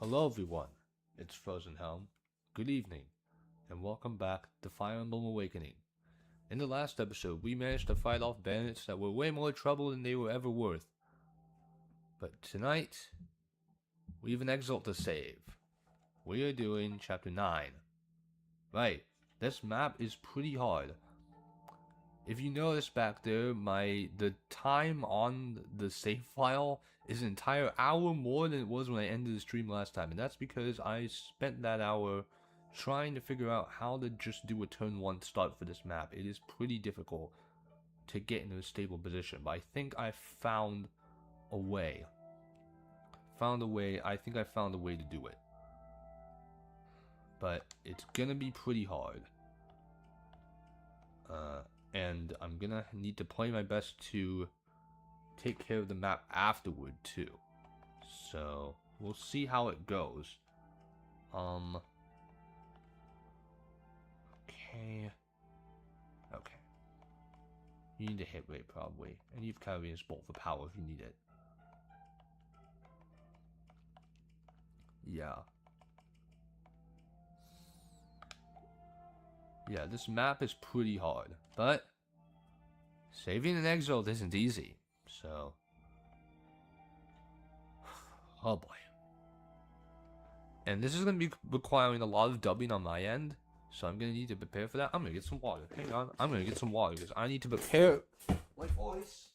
Hello everyone, it's Frozen Helm. Good evening, and welcome back to Fire Emblem Awakening. In the last episode, we managed to fight off bandits that were way more trouble than they were ever worth. But tonight, we have an Exalt to save. We are doing Chapter 9. Right, this map is pretty hard. If you notice back there, the time on the save file is an entire hour more than it was when I ended the stream last time. And that's because I spent that hour trying to figure out how to just do a turn 1 start for this map. It is pretty difficult to get into a stable position, but I think I found a way. I think I found a way to do it. But it's gonna be pretty hard. And I'm gonna need to play my best to take care of the map afterward too. So we'll see how it goes. Okay. You need a hit rate probably, and you've Carrier's Bolt for power if you need it. Yeah, this map is pretty hard, but saving an Exalt isn't easy, so... Oh boy. And this is going to be requiring a lot of dubbing on my end, so I'm going to need to prepare for that. I'm going to get some water. Hang on, I'm going to get some water, because I need to prepare my voice.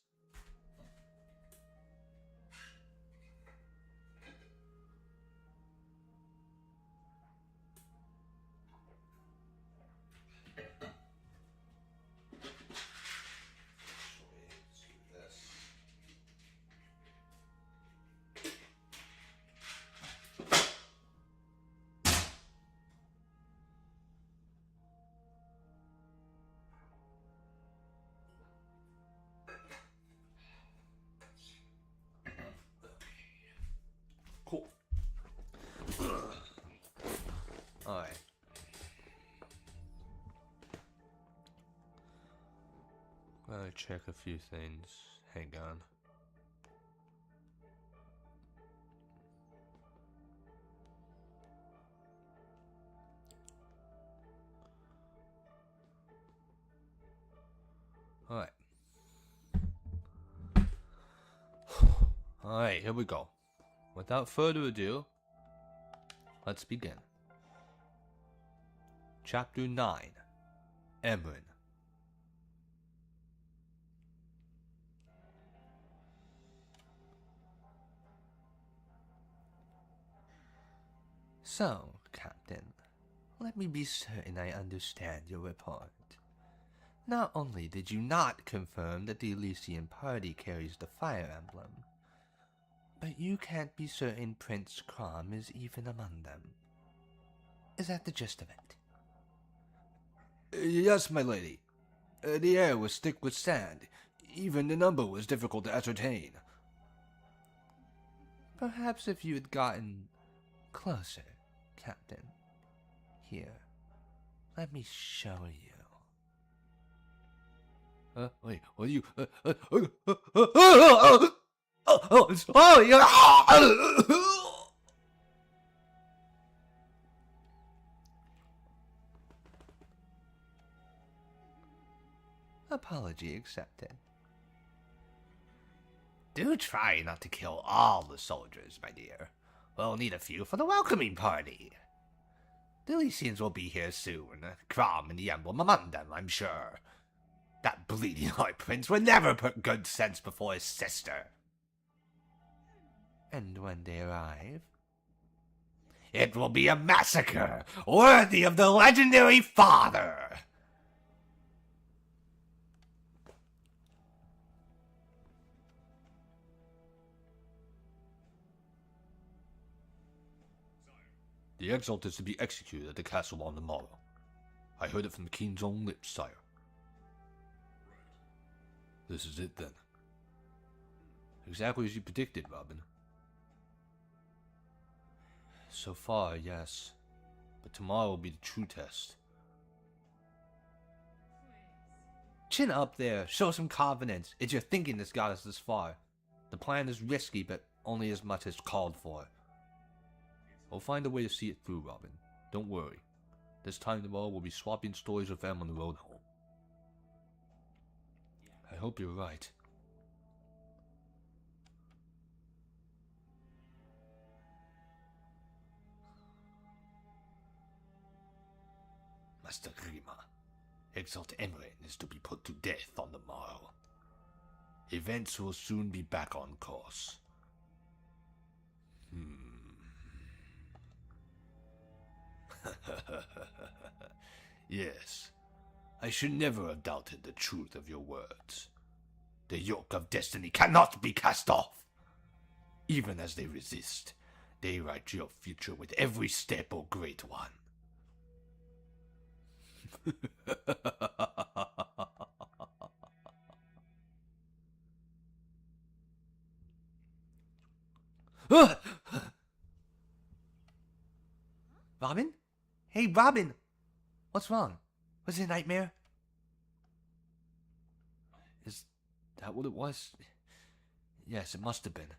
Cool. Alright. Gotta check a few things. Hang on. Alright. Alright, here we go. Without further ado, let's begin. Chapter 9, Emrin. So, Captain, let me be certain I understand your report. Not only did you not confirm that the Elysian party carries the Fire Emblem, but you can't be certain Prince Crom is even among them. Is that the gist of it? Yes, my lady. The air was thick with sand. Even the number was difficult to ascertain. Perhaps if you had gotten closer, Captain. Here, let me show you. Wait, what are you... Apology accepted. Do try not to kill all the soldiers, my dear. We'll need a few for the welcoming party. The Elysians will be here soon. Crom and the emblem among them, I'm sure. That bleeding heart prince would never put good sense before his sister. And when they arrive, it will be a massacre worthy of the legendary father. The Exalt is to be executed at the castle on the morrow. I heard it from the king's own lips, sire. This is it, then. Exactly as you predicted, Robin. So far, yes. But tomorrow will be the true test. Chin up there. Show some confidence. It's your thinking that's got us this far. The plan is risky, but only as much as called for. We'll find a way to see it through, Robin. Don't worry. This time tomorrow we'll be swapping stories with them on the road home. I hope you're right. Master Grima, Exalt Emren is to be put to death on the morrow. Events will soon be back on course. Yes, I should never have doubted the truth of your words. The yoke of destiny cannot be cast off. Even as they resist, they write your future with every step, O Great One. Robin? Hey, Robin! What's wrong? Was it a nightmare? Is that what it was? Yes, it must have been.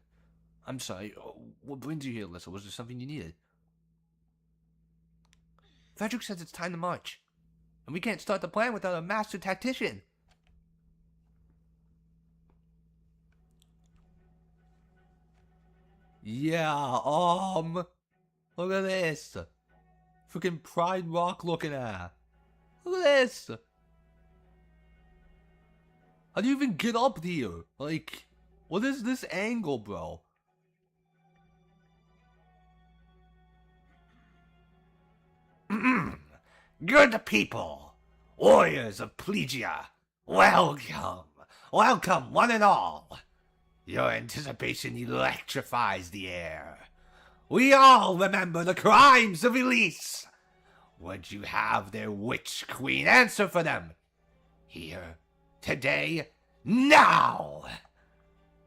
I'm sorry. What brings you here, Alyssa? Was there something you needed? Frederick says it's time to march. And we can't start the plan without a master tactician. Yeah, look at this. Freaking Pride Rock looking at. Look at this. How do you even get up here? Like, what is this angle, bro? Good people, warriors of Plegia, welcome, welcome one and all. Your anticipation electrifies the air. We all remember the crimes of Elise. Would you have their witch queen answer for them? Here, today, now!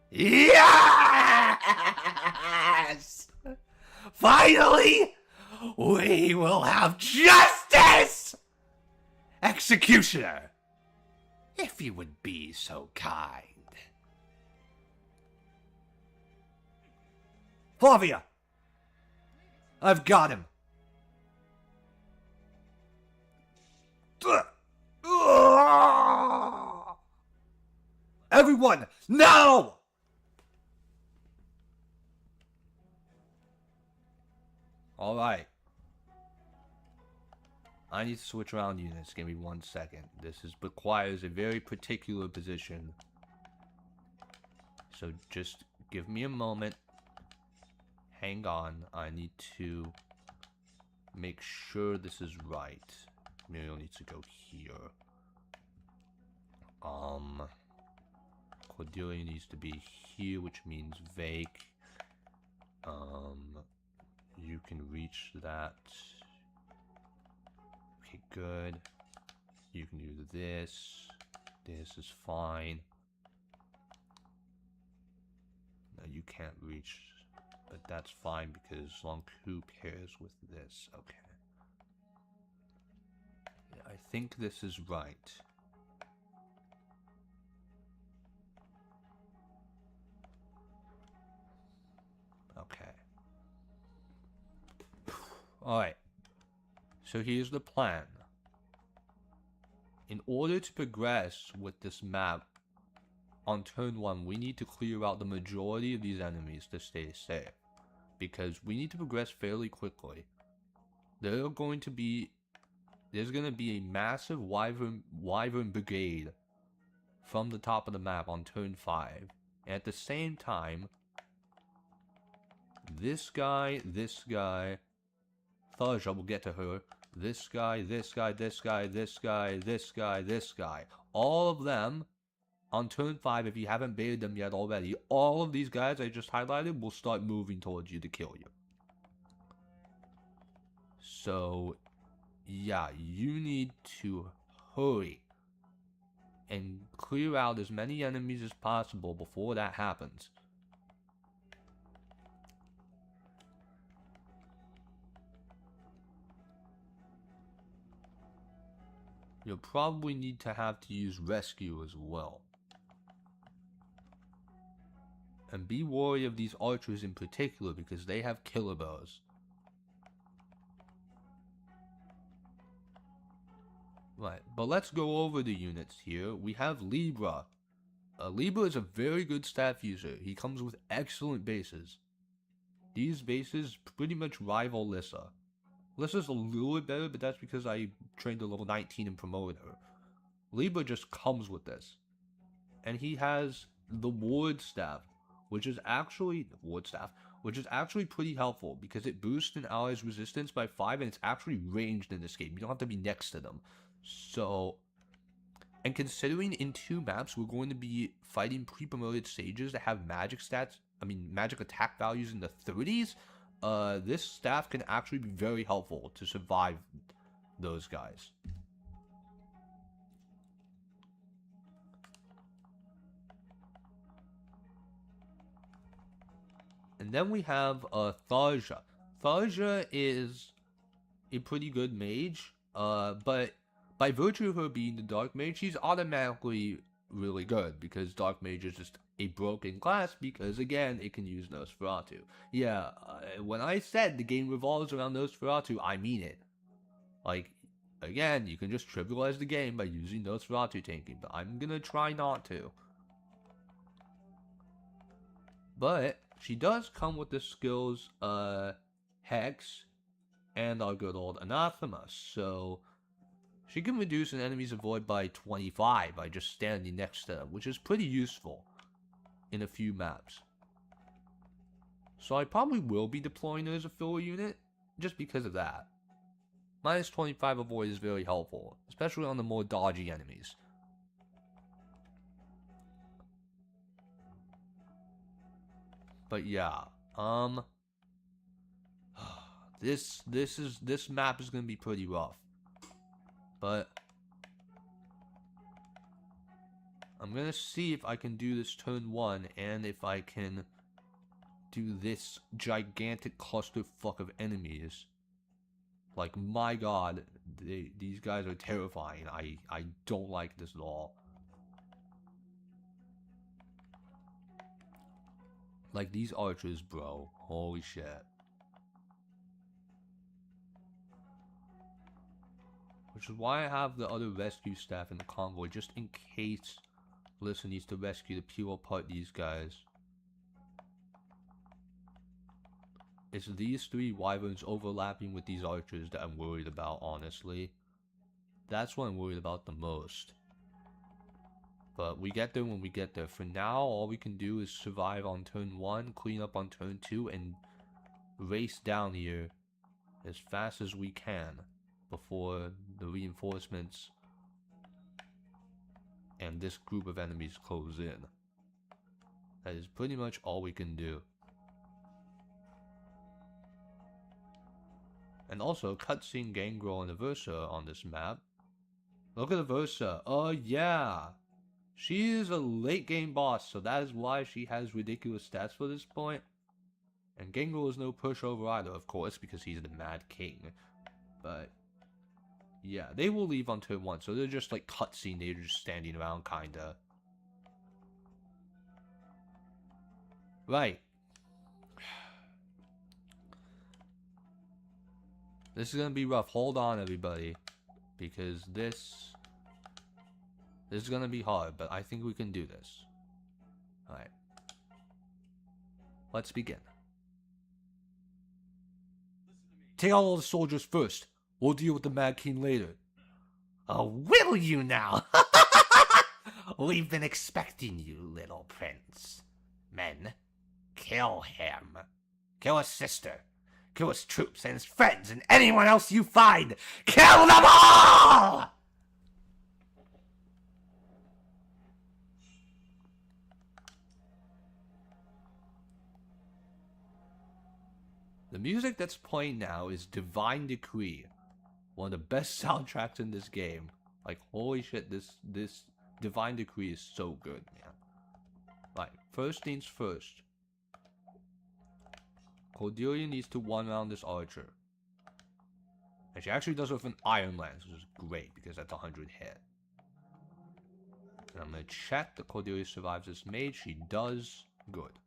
Yes! Finally, we will have justice! Executioner, if you would be so kind. Flavia! I've got him. Everyone, now! Alright. I need to switch around units. Give me 1 second. This requires a very particular position. So just give me a moment. Hang on. I need to make sure this is right. Muriel needs to go here. Cordelia needs to be here, which means Vake. You can reach that. Okay, good. You can do this. This is fine. No, you can't reach, but that's fine because Lonku pairs with this. Okay. Yeah, I think this is right. Okay. Alright. So here's the plan. In order to progress with this map, on turn 1, we need to clear out the majority of these enemies to stay safe. Because we need to progress fairly quickly. There's going to be a massive wyvern brigade from the top of the map on turn 5. And at the same time, this guy, Tharja will get to her, this guy, this guy, this guy, this guy, this guy, this guy. All of them, on turn 5, if you haven't baited them yet already, all of these guys I just highlighted will start moving towards you to kill you. So, yeah, you need to hurry and clear out as many enemies as possible before that happens. You'll probably need to use rescue as well. And be wary of these archers in particular because they have killer bows. Right, but let's go over the units here. We have Libra. Libra is a very good staff user. He comes with excellent bases. These bases pretty much rival Lissa. Lissa's a little bit better, but that's because I trained to level 19 and promoted her. Libra just comes with this. And he has the Ward Staff, which is actually pretty helpful because it boosts an ally's resistance by 5 and it's actually ranged in this game. You don't have to be next to them. So, and considering in 2 maps we're going to be fighting pre-promoted sages that have magic attack values in the 30s, this staff can actually be very helpful to survive those guys. And then we have Tharja. Tharja is a pretty good mage, but by virtue of her being the Dark Mage, she's automatically really good, because Dark Mage is just a broken class, because again, it can use Nosferatu. Yeah, when I said the game revolves around Nosferatu, I mean it. Like, again, you can just trivialize the game by using Nosferatu tanking, but I'm gonna try not to. But she does come with the skills Hex and our good old Anathema, so she can reduce an enemy's avoid by 25 by just standing next to them, which is pretty useful in a few maps. So I probably will be deploying her as a filler unit, just because of that. Minus 25 avoid is very helpful, especially on the more dodgy enemies. But yeah, this map is gonna be pretty rough. But I'm gonna see if I can do this turn 1 and if I can do this gigantic clusterfuck of enemies. Like, my god, these guys are terrifying. I don't like this at all. Like, these archers, bro. Holy shit. Which is why I have the other rescue staff in the convoy, just in case Lissa needs to rescue to peel apart these guys. It's these 3 wyverns overlapping with these archers that I'm worried about, honestly. That's what I'm worried about the most. But we get there when we get there. For now, all we can do is survive on turn 1, clean up on turn 2, and race down here as fast as we can before the reinforcements and this group of enemies close in. That is pretty much all we can do. And also, cutscene Gangrel and Aversa on this map. Look at Aversa. Oh yeah! She is a late game boss, so that is why she has ridiculous stats for this point. And Gangrel is no pushover either, of course, because he's the Mad King. But yeah, they will leave on turn 1, so they're just like cutscene, they're just standing around kinda. Right. This is gonna be rough. Hold on, everybody. Because this is gonna be hard, but I think we can do this. Alright. Let's begin. Take out all the soldiers first. We'll deal with the Mad King later. Oh, will you now? We've been expecting you, little prince. Men, kill him. Kill his sister. Kill his troops and his friends and anyone else you find. Kill them all! The music that's playing now is Divine Decree. One of the best soundtracks in this game. Like, holy shit, this Divine Decree is so good, man. Right, first things first. Cordelia needs to one-round this archer. And she actually does it with an Iron Lance, which is great, because that's 100 hit. And I'm gonna check that Cordelia survives this mage. She does. Good.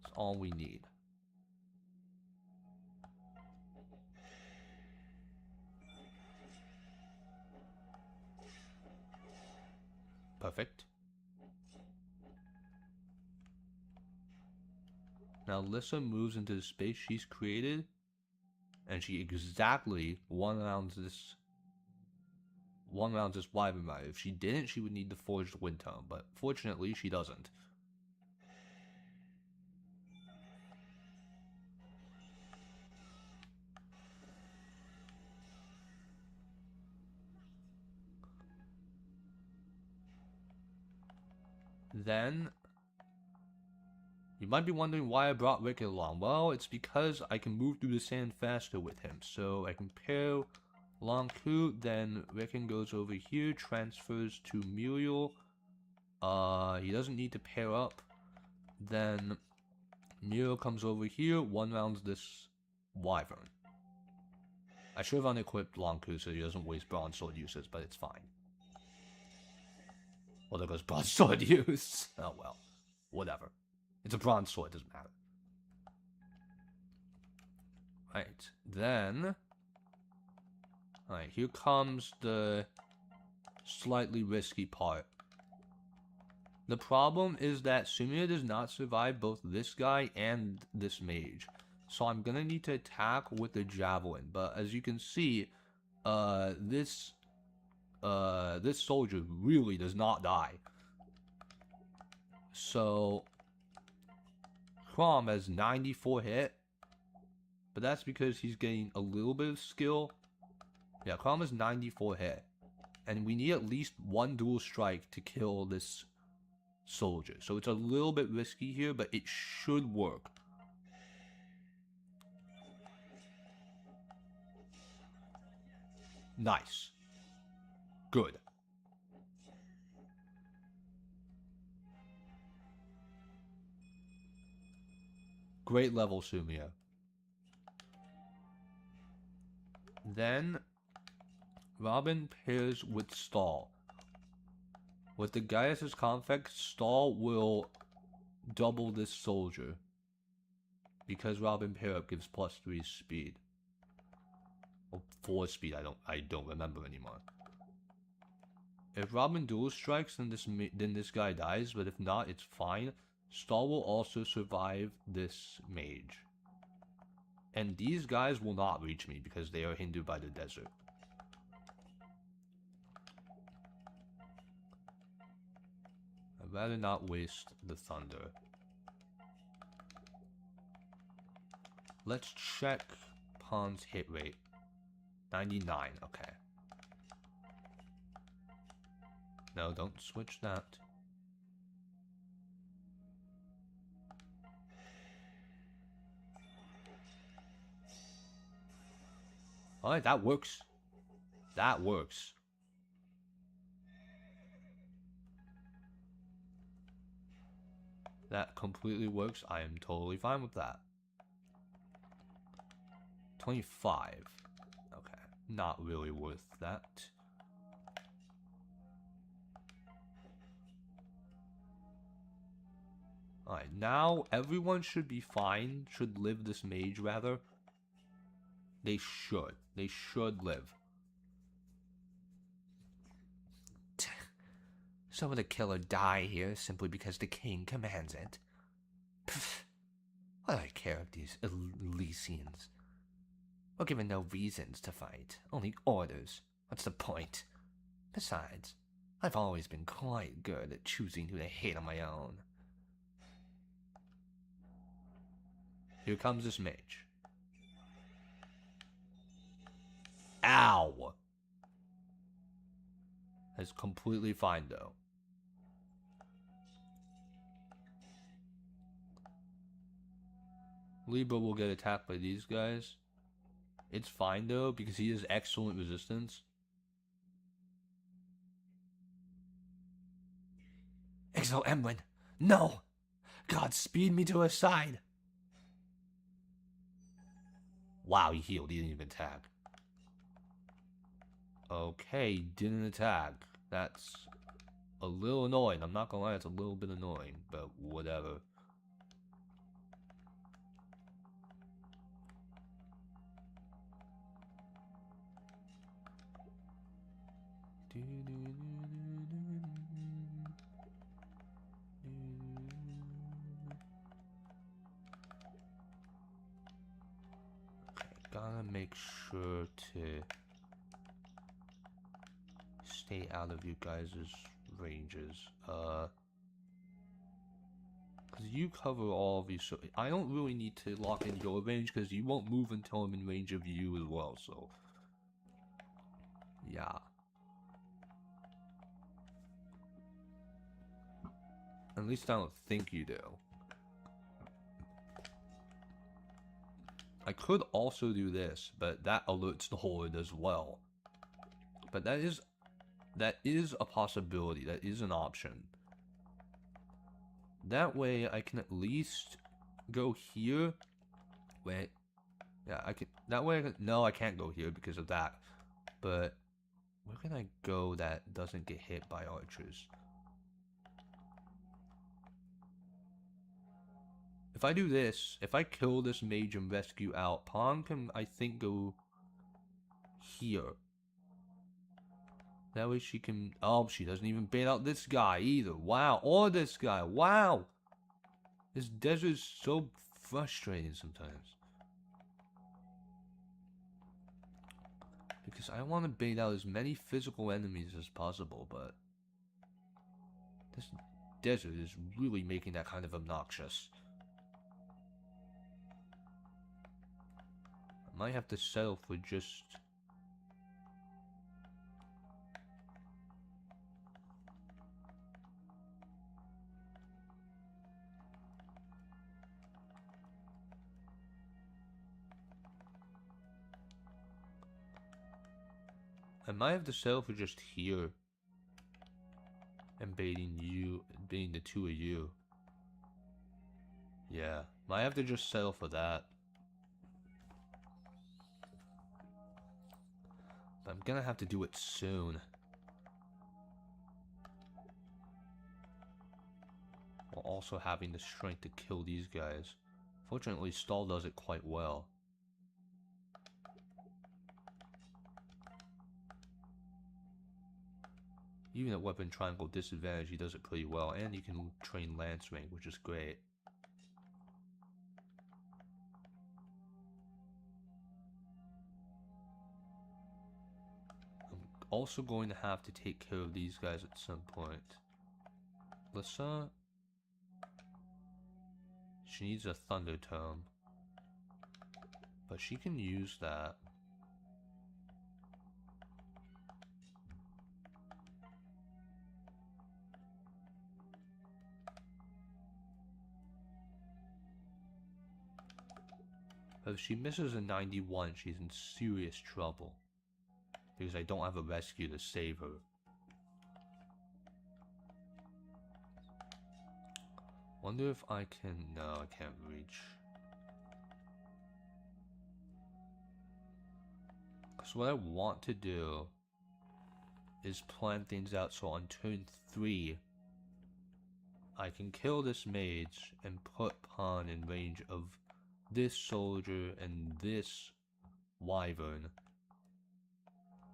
That's all we need. Perfect. Now Lissa moves into the space she's created, and she exactly one-rounds this wyvern rider. If she didn't, she would need the forged wind tome, but fortunately she doesn't. Then, you might be wondering why I brought Rickon along. Well, it's because I can move through the sand faster with him. So I can pair Lonku, then Rickon goes over here, transfers to Muriel. He doesn't need to pair up. Then Muriel comes over here, one-rounds this wyvern. I should have unequipped Lonku so he doesn't waste bronze sword uses, but it's fine. Well, there goes bronze sword use. Oh well, whatever. It's a bronze sword, doesn't matter. Right, then... Alright, here comes the slightly risky part. The problem is that Sumia does not survive both this guy and this mage. So I'm gonna need to attack with the javelin. But as you can see, this soldier really does not die. So Crom has 94 hit, but that's because he's getting a little bit of skill. Yeah, Crom has 94 hit, and we need at least one dual strike to kill this soldier. So it's a little bit risky here, but it should work. Nice. Good. Great level, Sumia. Then, Robin pairs with Stall. With the Gaius' conflict, Stall will double this soldier. Because Robin pair up gives +3 speed. Or 4 speed, I don't remember anymore. If Robin dual strikes, then this guy dies, but if not, it's fine. Stall will also survive this mage. And these guys will not reach me because they are hindered by the desert. I'd rather not waste the thunder. Let's check Pawn's hit rate. 99, okay. No, don't switch that. Alright, that works. That works. That completely works. I am totally fine with that. 25. Okay, not really worth that. Alright, now everyone should be fine. Should live this mage, rather. They should. They should live. So would a killer die here simply because the king commands it? Pfft. What do I care of these Elysians? We're given no reasons to fight, only orders. What's the point? Besides, I've always been quite good at choosing who to hate on my own. Here comes this mage. Ow! That's completely fine, though. Libra will get attacked by these guys. It's fine, though, because he has excellent resistance. Exalt Emlyn! No! God, speed me to her side! Wow, he healed. He didn't even attack. Okay, didn't attack. That's a little annoying. I'm not gonna lie, it's a little bit annoying, but whatever. make sure to stay out of you guys' ranges. Because you cover all of these, so I don't really need to lock in your range because you won't move until I'm in range of you as well, so yeah. At least I don't think you do. I could also do this, but that alerts the horde as well. But that is a possibility, that is an option. That way I can at least go here. Wait. Yeah, I can. That way I can. No, I can't go here because of that. But where can I go that doesn't get hit by archers? If I do this, if I kill this mage and rescue out, Pawn can, I think, go here. That way she can... Oh, she doesn't even bait out this guy either. Wow. Or this guy. Wow. This desert is so frustrating sometimes. Because I want to bait out as many physical enemies as possible, but... this desert is really making that kind of obnoxious. I might have to settle for just... I might have to settle for just here. And baiting you, baiting the two of you. Yeah, might have to just settle for that. But I'm gonna have to do it soon. While also having the strength to kill these guys. Fortunately, Stall does it quite well. Even at weapon triangle disadvantage, he does it pretty well, and you can train lance rank, which is great. I'm also going to have to take care of these guys at some point. Lissa, she needs a thunder tome, but she can use that. But if she misses a 91, she's in serious trouble. Because I don't have a rescue to save her. Wonder if I can... No, I can't reach. Because what I want to do is plan things out so on turn 3, I can kill this mage and put Pawn in range of this soldier and this wyvern.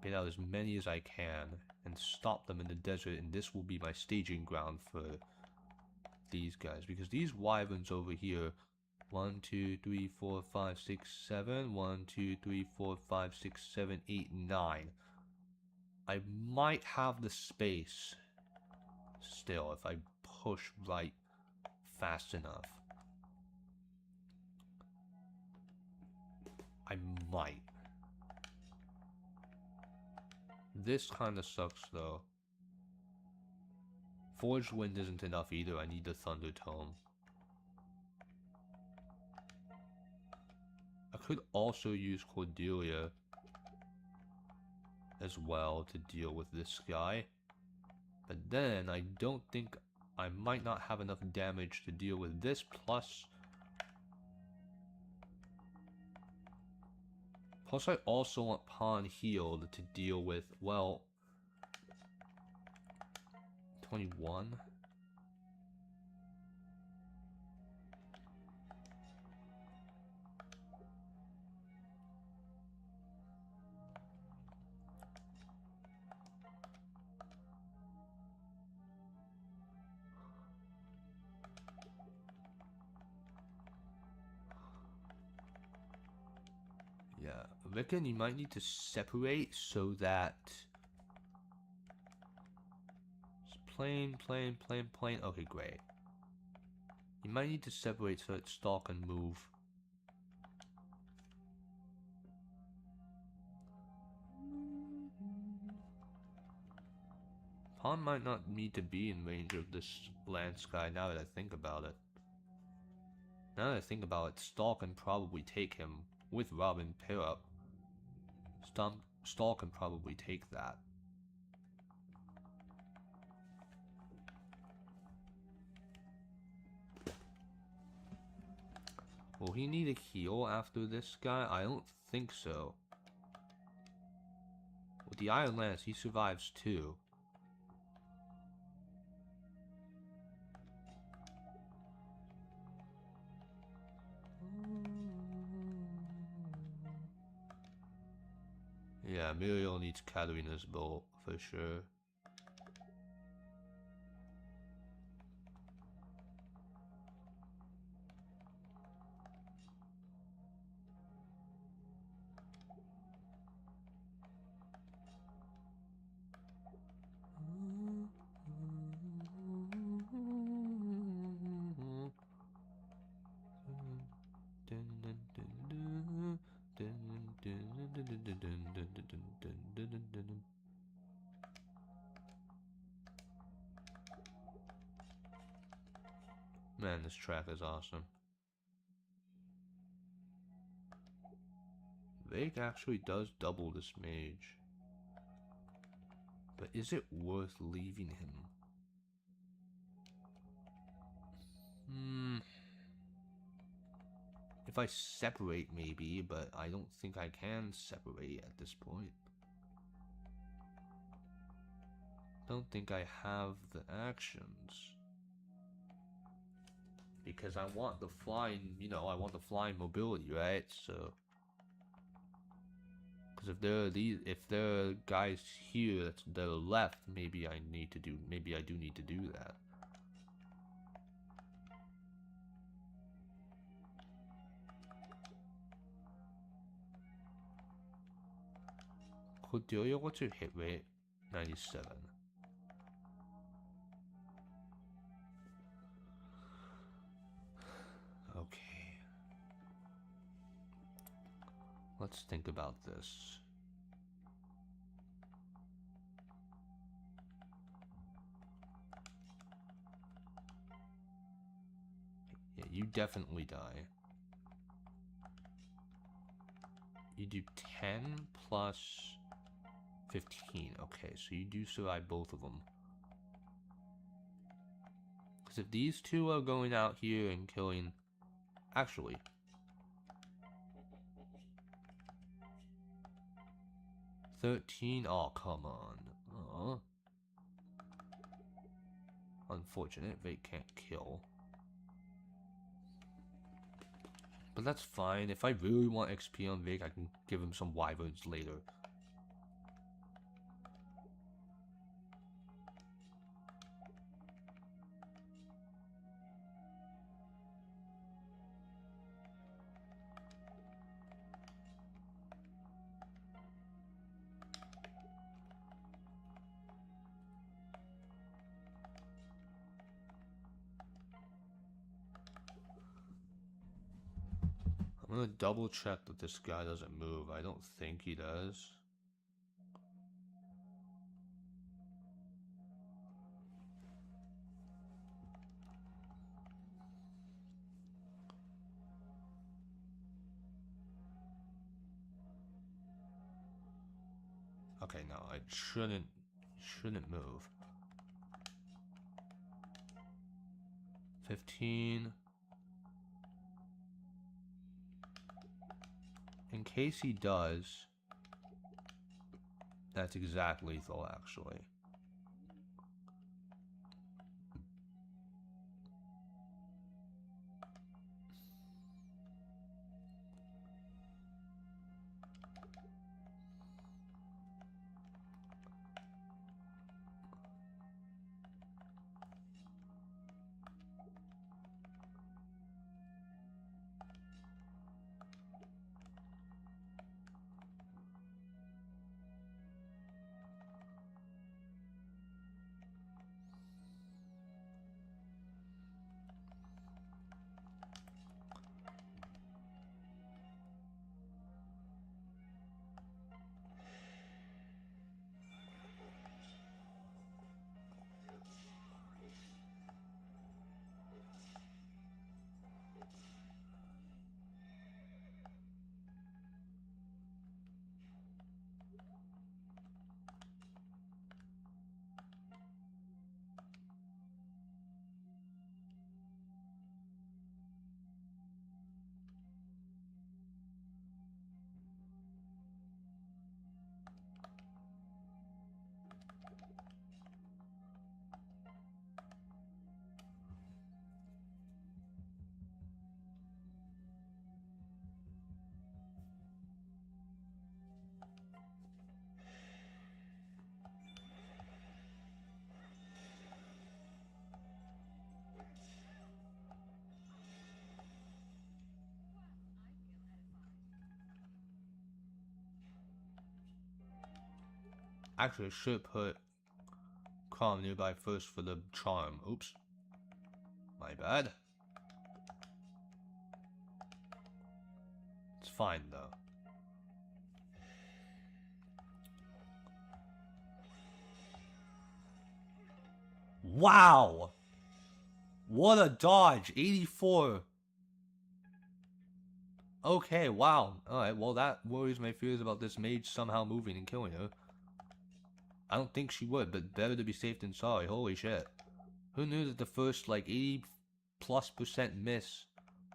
Get out as many as I can and stop them in the desert, and this will be my staging ground for these guys. Because these wyverns over here, 1, 2, 3, 4, 5, 6, 7, 1, 2, 3, 4, 5, 6, 7, 8, 9. I might have the space still if I push right fast enough. I might. This kind of sucks though. Forged Wind isn't enough either, I need the Thunder Tome. I could also use Cordelia as well to deal with this guy. But then I don't think I might not have enough damage to deal with this, plus I also want Pawn healed to deal with, well, 21. Yeah, I reckon you might need to separate so that it's plain. Okay, great. You might need to separate so that stalk can move. Pawn might not need to be in range of this land sky now that I think about it. Now that I think about it, Stalk can probably take him with Robin pair up. Stalk can probably take that. Will he need a heal after this guy? I don't think so. With the Iron Lance, he survives too. Yeah, Muriel needs Katarina's bolt for sure. Man, this track is awesome. Vake actually does double this mage. But is it worth leaving him? If I separate, maybe, but I don't think I can separate at this point. Don't think I have the actions. Because I want the flying, you know, I want the flying mobility, right? So, because if there are guys here that are left, maybe I do need to do that. Cordelia, what's your hit rate? 97. Okay. Let's think about this. Yeah, you definitely die. You do 10 plus 15. Okay, so you do survive both of them. Because if these two are going out here and killing... Actually... 13? Oh, come on. Unfortunate, they can't kill. But that's fine. If I really want XP on Vic, I can give him some wyverns later. I'm gonna double check that this guy doesn't move. I don't think he does. Okay, no, it shouldn't move. 15. In case he does, that's exact lethal, actually. Actually, I should put calm nearby first for the charm. Oops. My bad. It's fine though. Wow! What a dodge! 84. Okay, wow. Alright, well that worries my fears about this mage somehow moving and killing her. I don't think she would, but better to be safe than sorry. Holy shit. Who knew that the first, like, 80+% miss...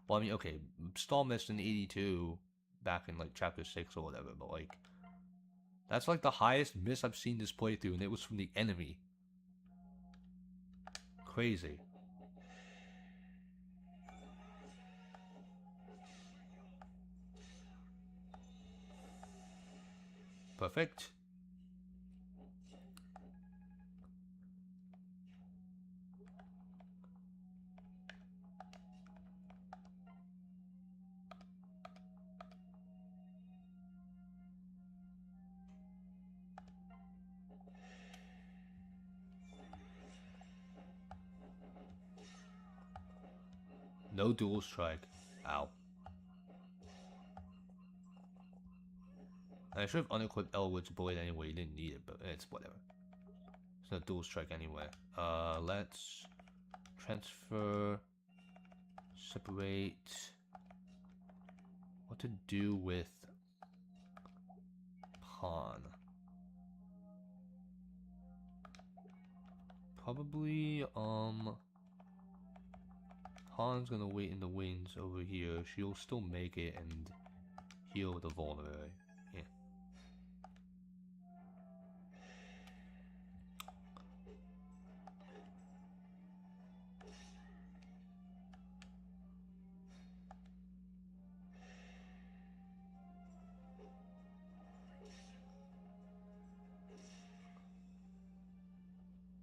Well, I mean, okay, stall missed in 82 back in, like, chapter 6 or whatever, but, like... That's, like, the highest miss I've seen this playthrough, and it was from the enemy. Crazy. Perfect. No dual strike. Ow. I should have unequipped Elwood's Blade anyway, you didn't need it, but it's whatever. It's no dual strike anyway. Let's transfer, separate. What to do with pawn? Probably, pawn's gonna wait in the wings over here. She'll still make it and heal the vulnerary. Yeah.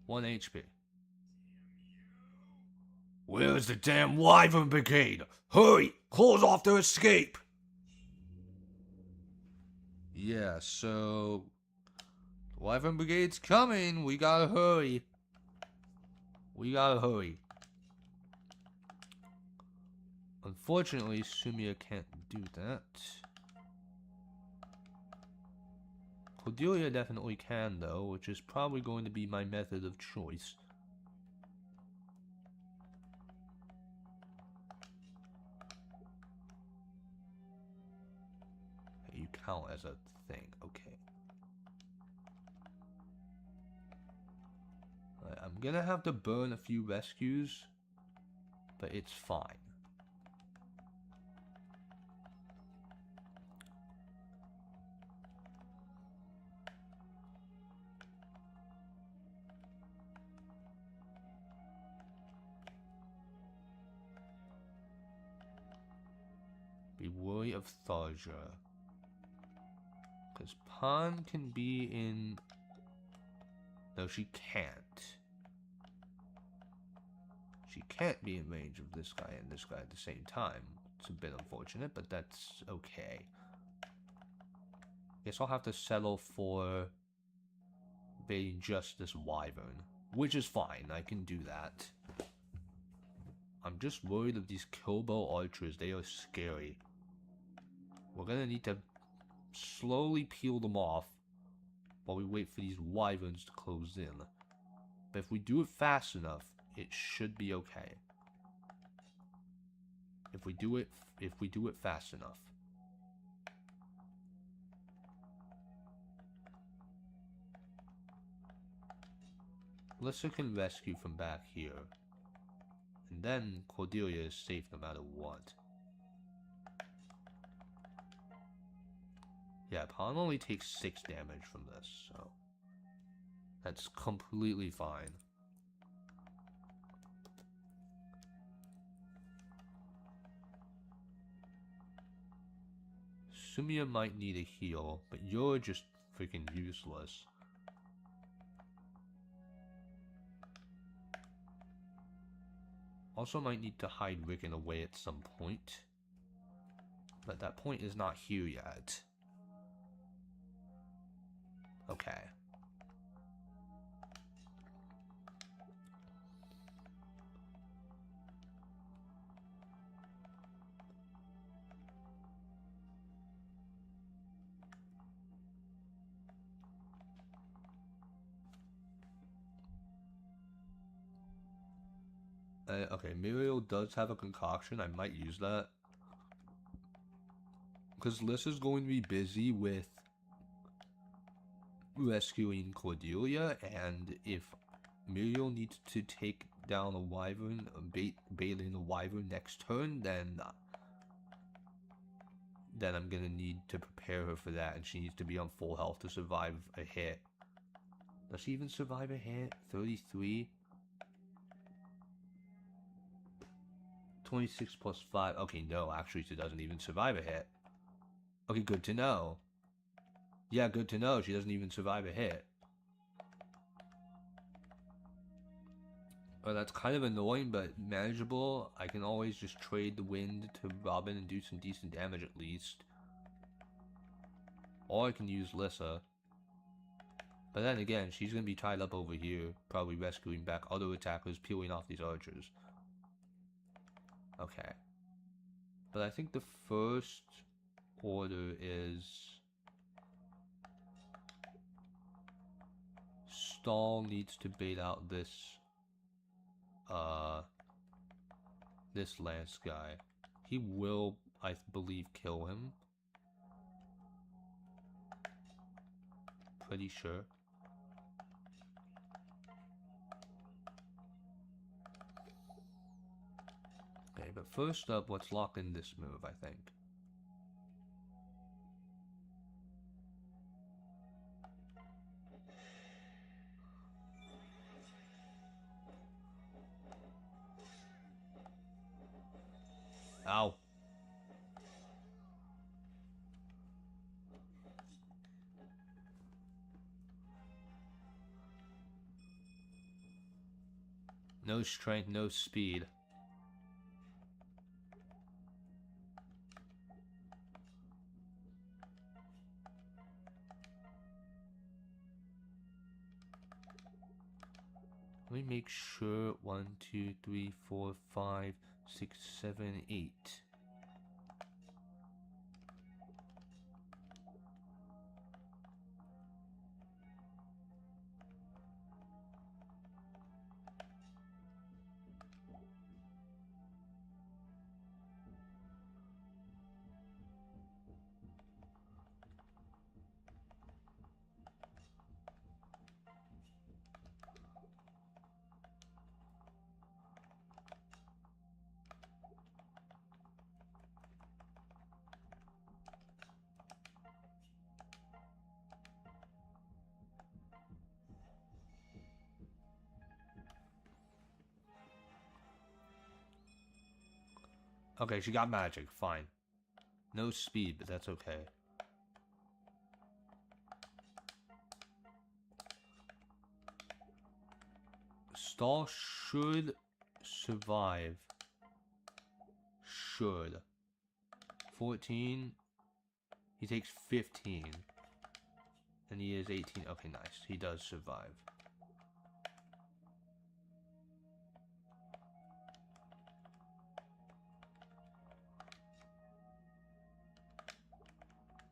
One HP. Where's the damn Wyvern Brigade? Hurry! Close off their escape! Yeah, so... Wyvern Brigade's coming! We gotta hurry! We gotta hurry. Unfortunately, Sumia can't do that. Cordelia definitely can, though, which is probably going to be my method of choice. You count as a thing, okay. I'm gonna have to burn a few rescues, but it's fine. Be wary of Tharja. Because Pawn can be in... No, she can't. She can't be in range of this guy and this guy at the same time. It's a bit unfortunate, but that's okay. Guess I'll have to settle for being just this Wyvern. Which is fine, I can do that. I'm just worried of these Kobo archers, they are scary. We're gonna need to slowly peel them off while we wait for these wyverns to close in. But if we do it fast enough, it should be okay. If we do it fast enough. Alyssa can rescue from back here. And then Cordelia is safe no matter what. Yeah, Pawn only takes 6 damage from this, so that's completely fine. Sumia might need a heal, but you're just freaking useless. Also might need to hide Rickon away at some point. But that point is not here yet. Okay. Okay, Muriel does have a concoction. I might use that. Because Lissa's going to be busy with rescuing Cordelia, and if Muriel needs to take down a wyvern, bailing a wyvern next turn, then I'm gonna need to prepare her for that, and she needs to be on full health to survive a hit. Does she even survive a hit? 33? 26 plus 5. Okay, no, actually she doesn't even survive a hit. Okay, good to know. Yeah, good to know. She doesn't even survive a hit. Oh, that's kind of annoying, but manageable. I can always just trade the wind to Robin and do some decent damage at least. Or I can use Lissa. But then again, she's going to be tied up over here, probably rescuing back other attackers, peeling off these archers. Okay. But I think the first order is... Stall needs to bait out this Lance guy. He will, I believe, kill him. Pretty sure. Okay, but first up, let's lock in this move, I think. Ow. No strength, no speed. Let me make sure. 1, 2, 3, 4, 5, 6, 7, 8. Okay, she got magic, fine. No speed, but that's okay. Stall should survive. Should. 14. He takes 15. And he is 18. Okay, nice. He does survive.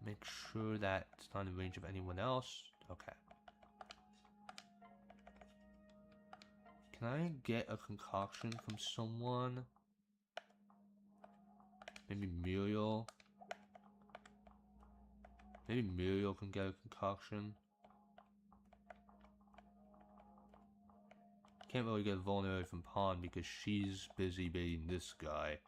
Make sure that it's not in range of anyone else. Okay. Can I get a concoction from someone? Maybe Muriel? Maybe Muriel can get a concoction. Can't really get vulnerability from Pawn because she's busy baiting this guy.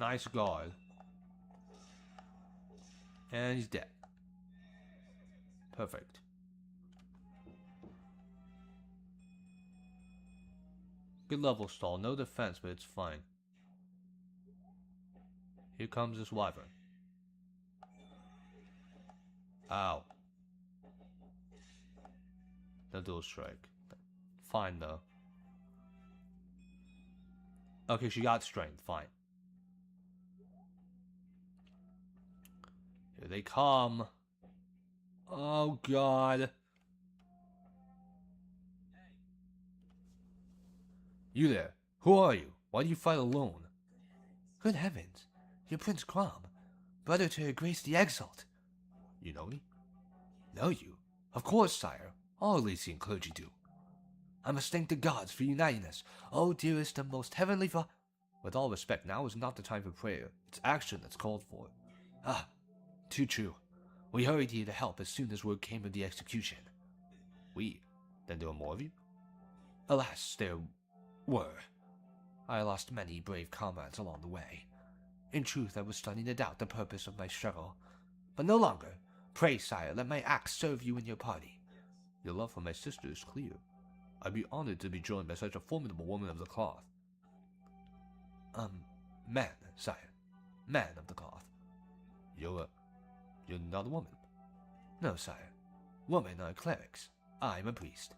Nice guard. And he's dead. Perfect. Good level stall. No defense, but it's fine. Here comes this wyvern. Ow. No dual strike. Fine though. Okay, she got strength. Fine. Here they come. Oh god. You there. Who are you? Why do you fight alone? Good heavens. You're Prince Crom, brother to Her Grace the Exalt. You know me? Know you? Of course, sire. All Elysian clergy do. I must thank the gods for uniting us. Oh, dearest and most heavenly With all respect, now is not the time for prayer. It's action that's called for. Ah, too true. We hurried here to help as soon as word came of the execution. We? Then there were more of you? Alas, there were. I lost many brave comrades along the way. In truth, I was starting to doubt the purpose of my struggle. But no longer. Pray, sire, let my acts serve you and your party. Your love for my sister is clear. I'd be honored to be joined by such a formidable woman of the cloth. Man, sire. Man of the cloth. You're not a woman. No, sire. Women are clerics. I'm a priest.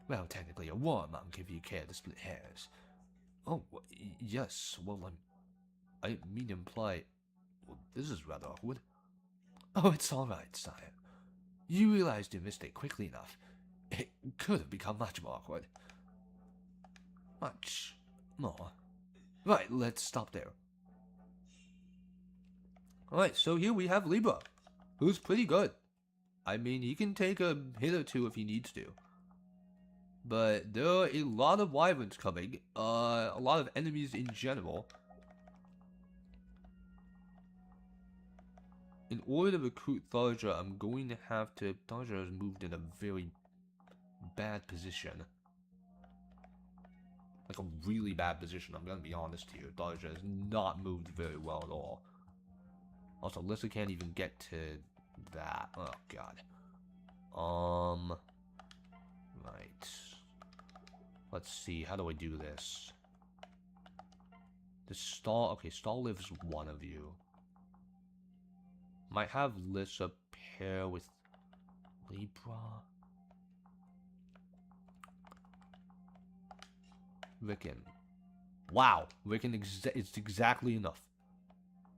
Well, technically a war monk if you care to split hairs. Oh, yes, well, I didn't mean to imply... Well, this is rather awkward. Oh, it's alright, sire. You realized your mistake quickly enough. It could have become much more awkward. Much more. Right, let's stop there. Alright, so here we have Libra, who's pretty good. I mean, he can take a hit or two if he needs to. But there are a lot of wyverns coming, a lot of enemies in general. In order to recruit Tharja, I'm going to have to... Tharja has moved in a very bad position. Like a really bad position, I'm gonna be honest here. Tharja has not moved very well at all. Also, Alyssa can't even get to that. Oh, God. Right. Let's see, how do I do this? The stall... Okay, stall lives one of you. Might have Lissa pair with Libra. Rickon. Wow, Rickon it's exactly enough.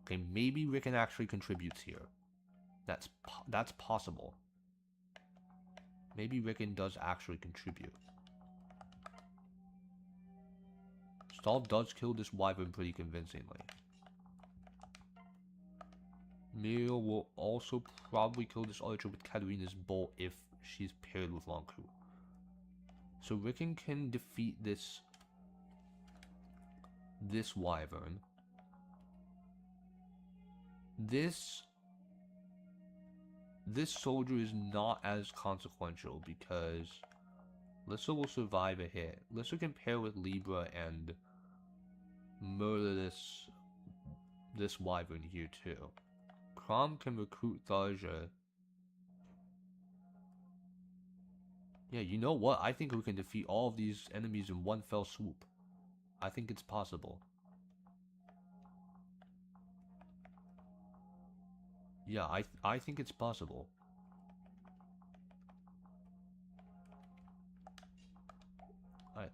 Okay, maybe Rickon actually contributes here. That's possible. Maybe Rickon does actually contribute. Stall does kill this wyvern pretty convincingly. Muriel will also probably kill this archer with Katarina's bolt if she's paired with Lonku. So Rickon can defeat this wyvern. This soldier is not as consequential because Lissa will survive a hit. Lissa can pair with Libra and murder this wyvern here too. Crom can recruit Tharja. Yeah, you know what? I think we can defeat all of these enemies in one fell swoop. I think it's possible. Yeah, I think it's possible.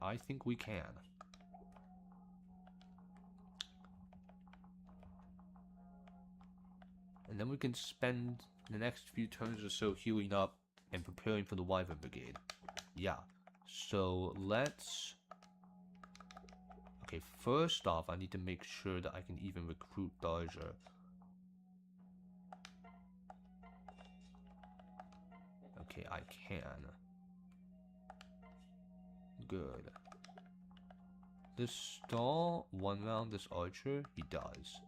I think we can. And then we can spend the next few turns or so healing up and preparing for the Wyvern Brigade. Yeah. So let's... Okay, first off, I need to make sure that I can even recruit Tharja. Okay, I can. Good. This stall one round this archer? He does.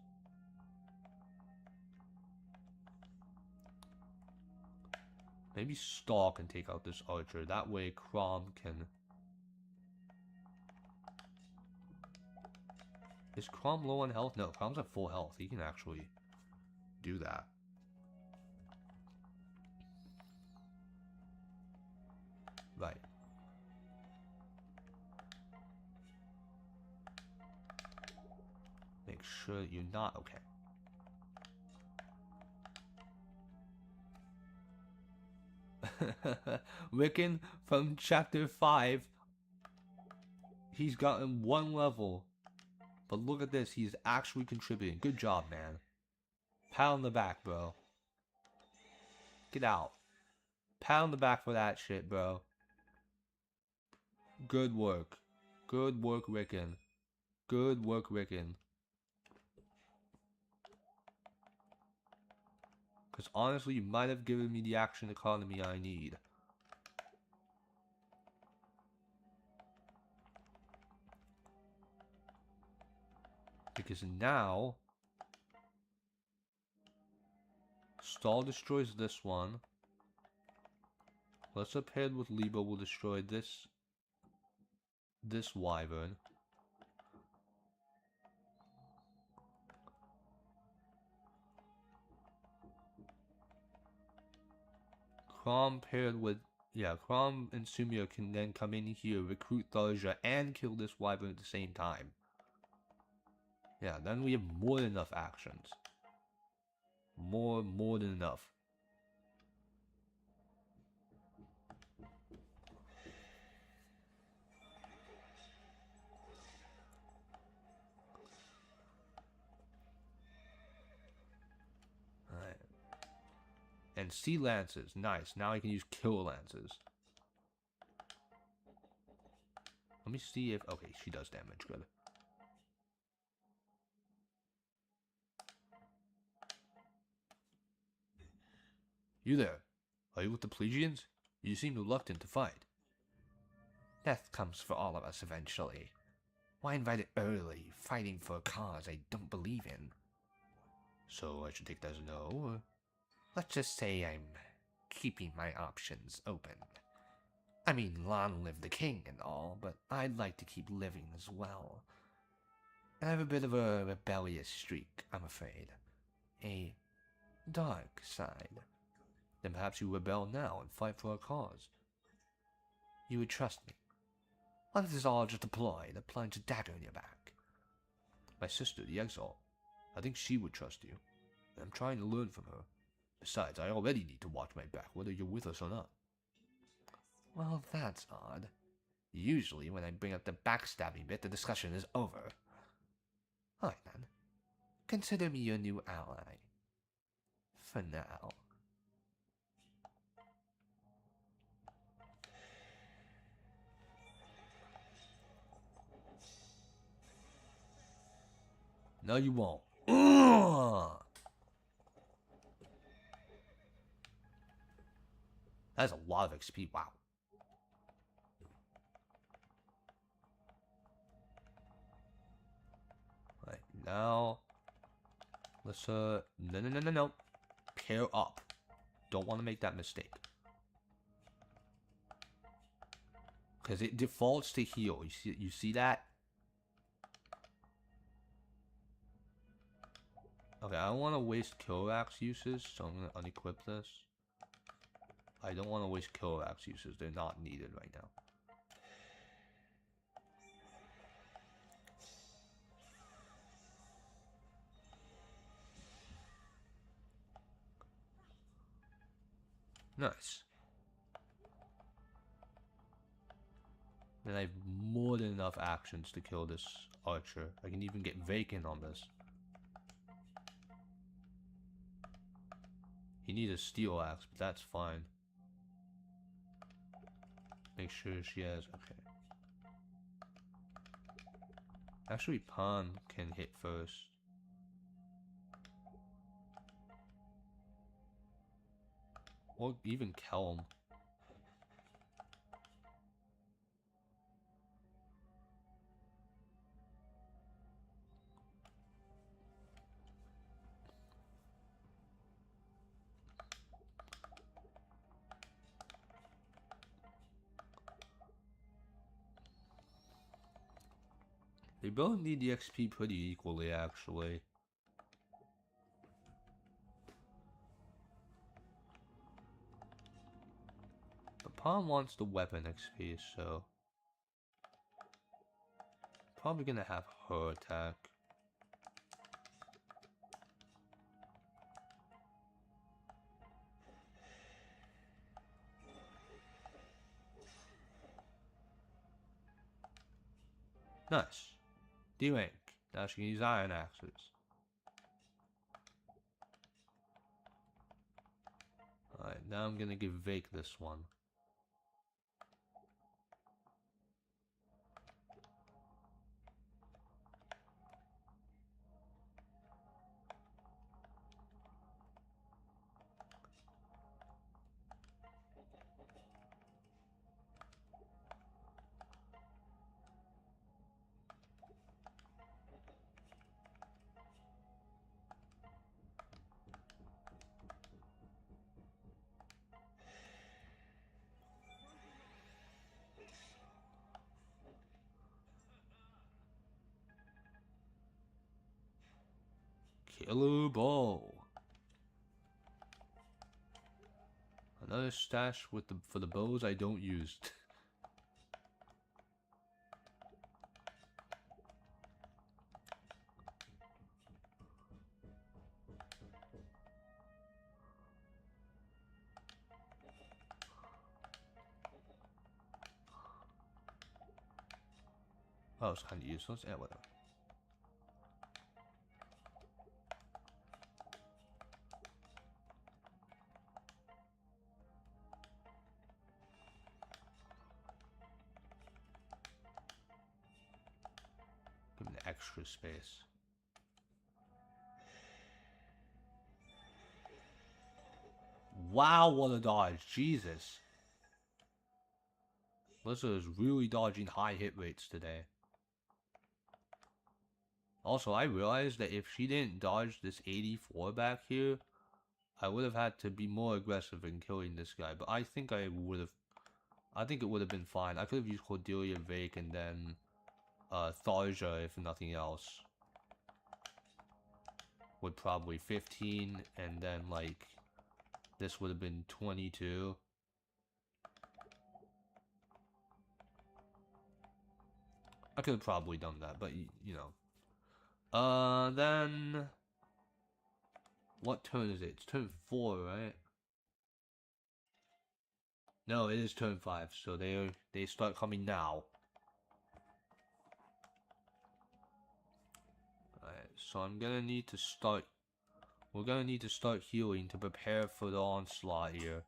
Maybe Stall can take out this archer. That way Crom can... Is Crom low on health? No, Crom's at full health. He can actually do that. Right. Make sure you're not okay. Wiccan from chapter 5. He's gotten 1 level. But look at this, he's actually contributing. Good job, man. Pat on the back, bro. Get out. Pat on the back for that shit, bro. Good work. Good work, Wiccan. Good work, Wiccan. Because honestly, you might have given me the action economy I need. Because now, Stall destroys this one. Let's up ahead with Libo will destroy this wyvern. Crom paired with Crom and Sumio can then come in here, recruit Tharja, and kill this wyvern at the same time. Yeah, then we have more than enough actions. More than enough. Alright. And Sea Lances, nice. Now I can use Kill Lances. Let me see if... Okay, she does damage, good. You there? Are you with the Plegians? You seem reluctant to fight. Death comes for all of us eventually. Why invite it early, fighting for a cause I don't believe in? So I should take that as a no, or... Let's just say I'm keeping my options open. I mean, long live the king and all, but I'd like to keep living as well. I have a bit of a rebellious streak, I'm afraid. A dark side. Then perhaps you rebel now and fight for a cause. You would trust me. What if this is all just a ploy that plunges a dagger in your back? My sister, the Exalt. I think she would trust you. And I'm trying to learn from her. Besides, I already need to watch my back, whether you're with us or not. Well, that's odd. Usually, when I bring up the backstabbing bit, the discussion is over. Alright then. Consider me your new ally. For now. No, you won't. Ugh! That's a lot of XP, wow. Right, now... Let's, no. Pair up. Don't want to make that mistake. Because it defaults to heal. You see that? Okay, I don't want to waste Kill-Axe uses, so I'm going to unequip this. I don't want to waste Kill-Axe uses. They're not needed right now. Nice. And I have more than enough actions to kill this archer. I can even get vacant on this. He needs a steel axe, but that's fine. Make sure she has... Okay. Actually, Pan can hit first. Or even Kelm. They both need the XP pretty equally, actually. But Palm wants the weapon XP, so probably gonna have her attack. Nice. D rank. Now she can use iron axes. Alright, now I'm gonna give Vake this one. Killer Ball. Another stash with for the bows I don't use. Oh, it's kind of useless. Yeah, whatever. Give me the extra space. Wow, what a dodge. Jesus. Lissa is really dodging high hit rates today. Also, I realized that if she didn't dodge this 84 back here, I would have had to be more aggressive in killing this guy. But I think I would have... I think it would have been fine. I could have used Cordelia, Vake, and then Tharja, if nothing else. Would probably 15, and then, like, this would have been 22. I could have probably done that, but, you know. Then... What turn is it? It's turn 4, right? No, it is turn 5, so they start coming now. Alright, so I'm gonna need to start... We're gonna need to start healing to prepare for the onslaught here.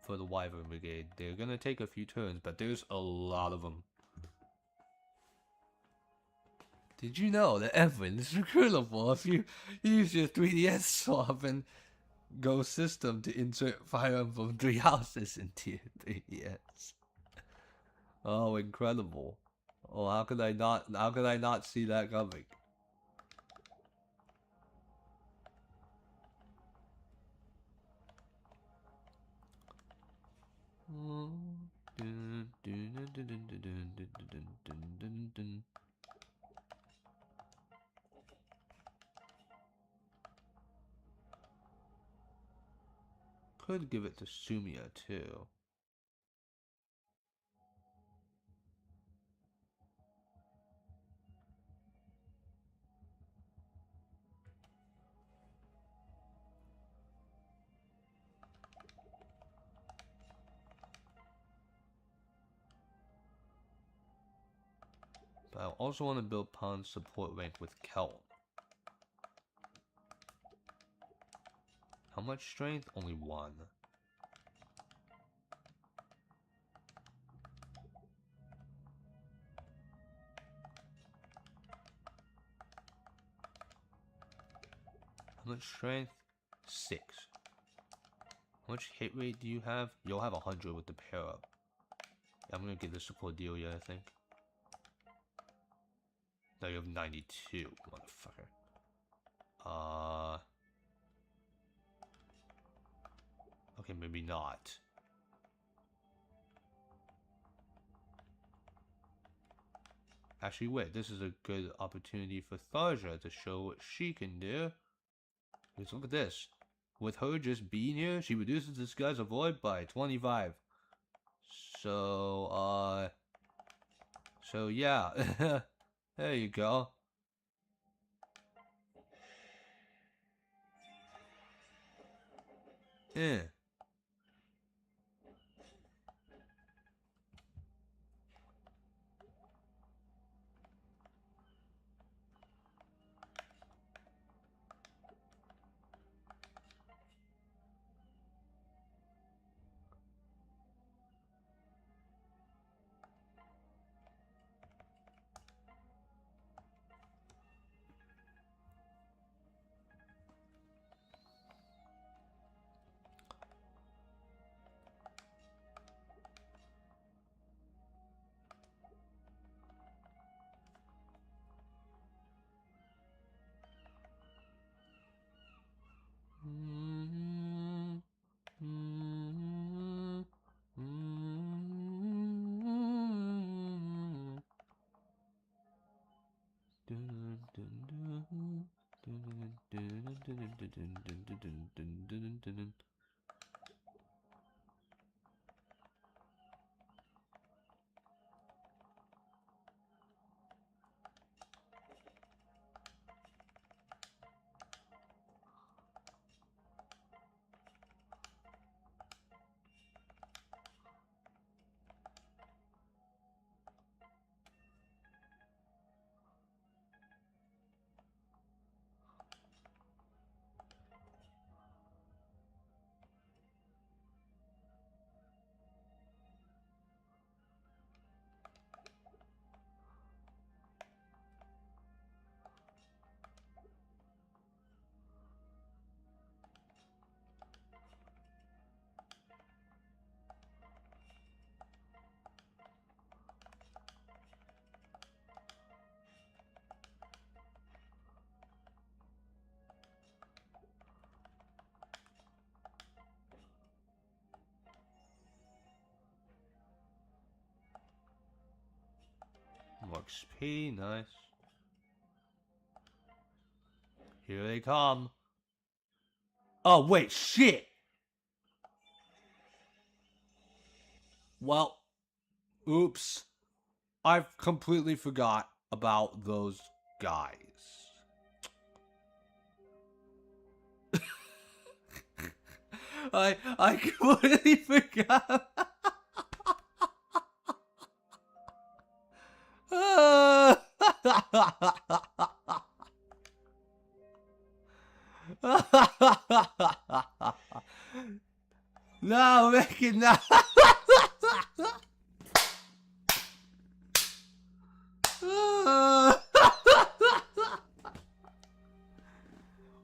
For the Wyvern Brigade. They're gonna take a few turns, but there's a lot of them. Did you know that Evan is recruitable if you use your 3DS swap and Go system to insert Fire Emblem 3 houses into your 3DS? Oh, incredible. Oh, how could I not see that coming? Could give it to Sumia too. But I also want to build Pawn's support rank with Kel. How much strength? Only 1. How much strength? 6. How much hit rate do you have? You'll have 100 with the pair up. I'm gonna give this to Cordelia, I think. No, you have 92, motherfucker. Okay, maybe not. Actually, wait, this is a good opportunity for Tharja to show what she can do. Because look at this. With her just being here, she reduces this guy's avoid by 25. So, yeah. There you go. Yeah. More XP, nice. Here they come. Oh, wait, shit! Well, oops. I completely forgot about those guys. I completely forgot. No, make it now.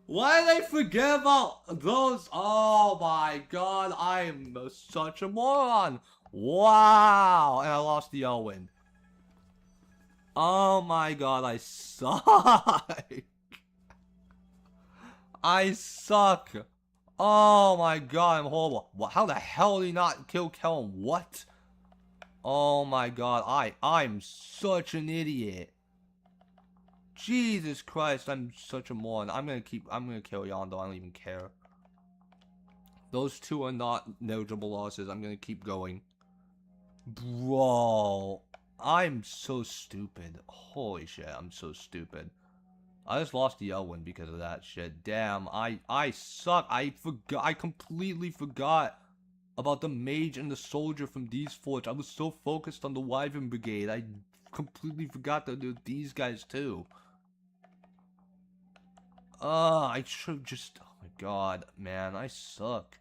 Why did I forget about those? Oh my god, I am such a moron. Wow, and I lost the Elwyn. Oh my god, I suck. I suck. Oh my god, I'm horrible. What? How the hell did he not kill Kellen? What? Oh my god, I'm such an idiot. Jesus Christ, I'm such a moron. I'm gonna kill Yondo, I don't even care. Those two are not negligible losses. I'm gonna keep going. Bro, I'm so stupid. Holy shit, I'm so stupid. I just lost the Elwyn because of that shit. Damn, I suck. I completely forgot about the mage and the soldier from these forts. I was so focused on the Wyvern Brigade, I completely forgot that there were these guys too. I should just... Oh my god, man, I suck.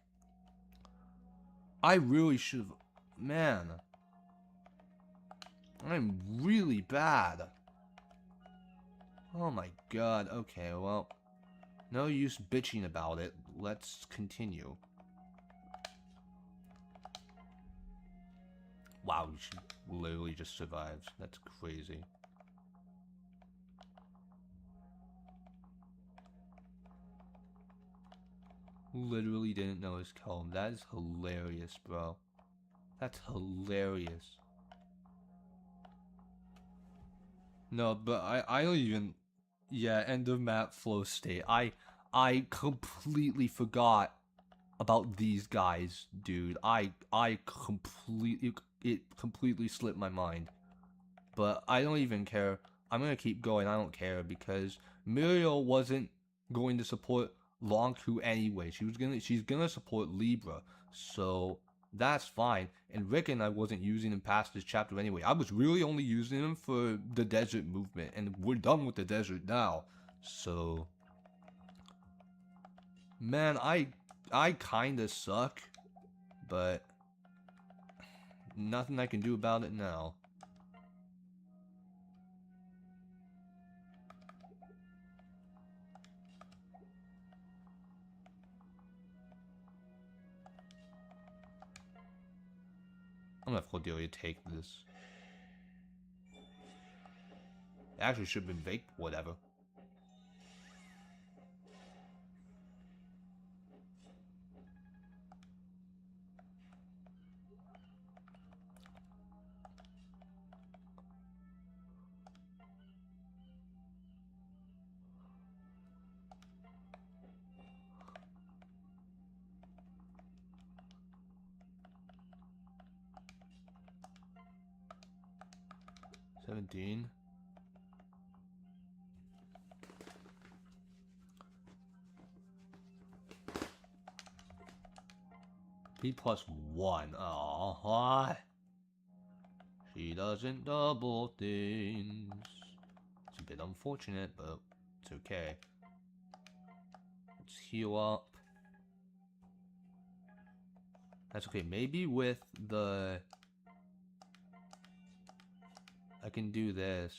I really should have... Man. I'm really bad. Oh my god, okay, well... No use bitching about it. Let's continue. Wow, she literally just survived. That's crazy. Literally didn't know his comb. That is hilarious, bro. That's hilarious. No, but I don't even. Yeah, end of map flow state. I completely forgot about these guys, dude. I completely it completely slipped my mind. But I don't even care. I'm gonna keep going. I don't care because Muriel wasn't going to support Lonku anyway. She's gonna support Libra. So that's fine. And Rick and I wasn't using him past this chapter anyway. I was really only using him for the desert movement, and we're done with the desert now. So man, I kinda suck, but nothing I can do about it now. I'm gonna have Cordelia take this. It actually should have been Vake, whatever. $17. P+1. Aww. She doesn't double things. It's a bit unfortunate, but it's okay. Let's heal up. That's okay. Maybe with the... I can do this.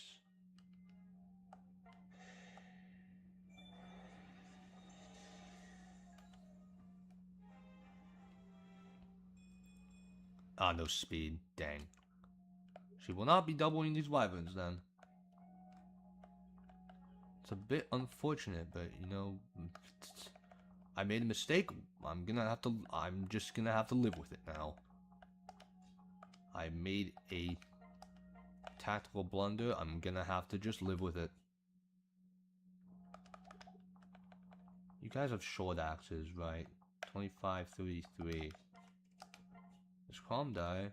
Ah, no speed. Dang. She will not be doubling these wyverns then. It's a bit unfortunate, but you know, I made a mistake. I'm just gonna have to live with it now. I made a tactical blunder. I'm gonna have to just live with it. You guys have short axes, right? 25, 33. Does Crom die?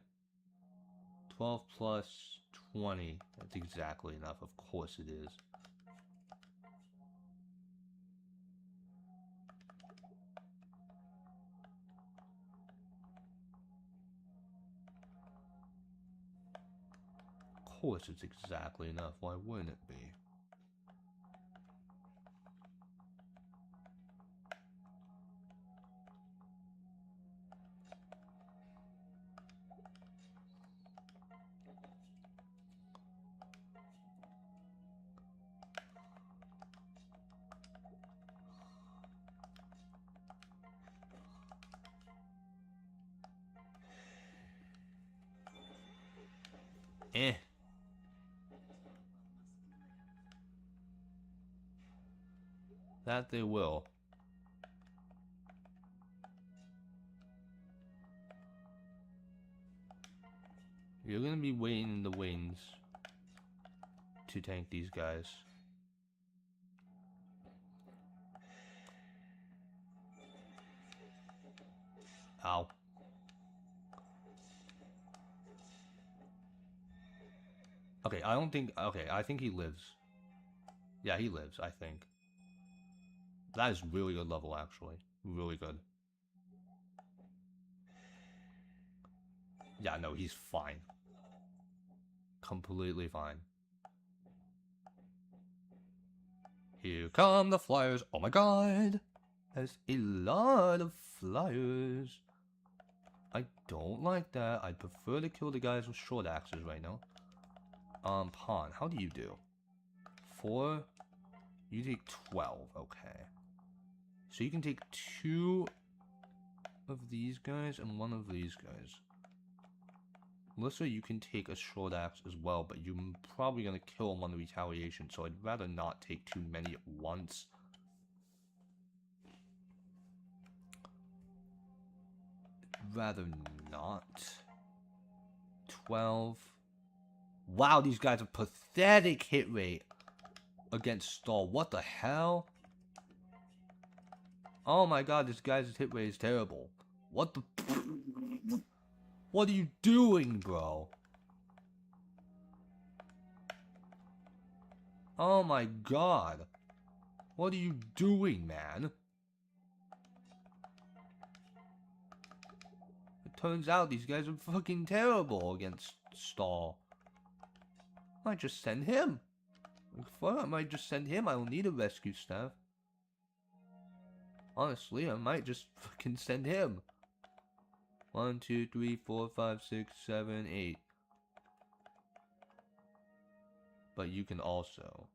12 plus 20. That's exactly enough. Of course it is. Of course it's exactly enough. Why wouldn't it be? Eh. That they will. You're gonna be waiting in the wings to tank these guys. Ow. Okay, I don't think... Okay, I think he lives. Yeah, he lives, I think. That is really good level, actually. Really good. Yeah, no, he's fine. Completely fine. Here come the flyers. Oh my god! There's a lot of flyers. I don't like that. I'd prefer to kill the guys with short axes right now. Pawn, how do you do? 4? You take 12, okay. So you can take 2 of these guys and 1 of these guys. Melissa, you can take a short axe as well, but you're probably going to kill him on the retaliation, so I'd rather not take too many at once. Rather not. 12. Wow, these guys are pathetic hit rate against Stall. What the hell? Oh my god, this guy's hit rate is terrible. What the... What are you doing, bro? Oh my god. What are you doing, man? It turns out these guys are fucking terrible against Stall. I might just send him. I might just send him. I don't need a rescue staff. Honestly, I might just fucking send him. 1, 2, 3, 4, 5, 6, 7, 8. But you can also...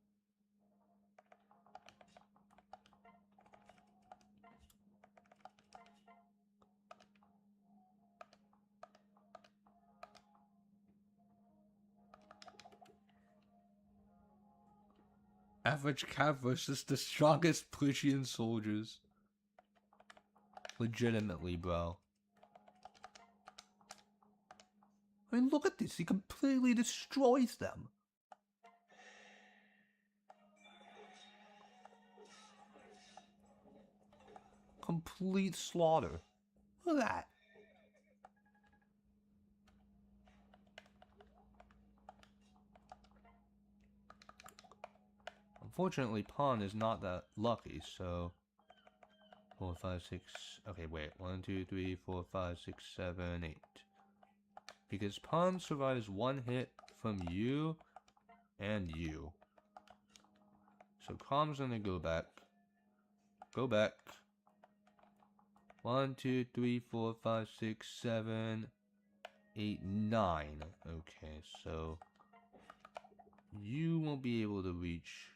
Average Cav versus the strongest Prussian soldiers. Legitimately, bro. I mean, look at this. He completely destroys them. Complete slaughter. Look at that. Unfortunately, Pawn is not that lucky, so... 4, 5, 6... Okay, wait. 1, 2, 3, 4, 5, 6, 7, 8. Because Pawn survives one hit from you and you. So Crom's gonna go back. Go back. 1, 2, 3, 4, 5, 6, 7, 8, 9. Okay, so... You won't be able to reach...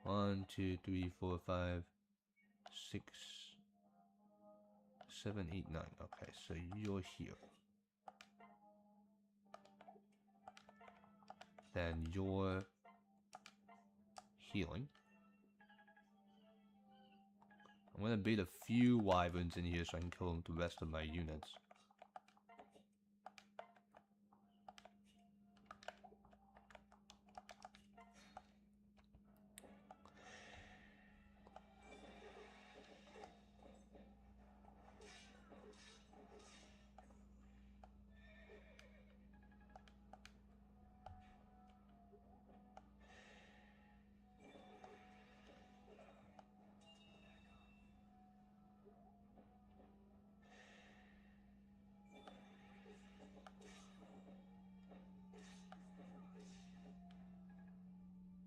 1, 2, 3, 4, 5, 6, 7, 8, 9. Okay, so you're here. Then you're healing. I'm gonna bait a few wyverns in here so I can kill the rest of my units.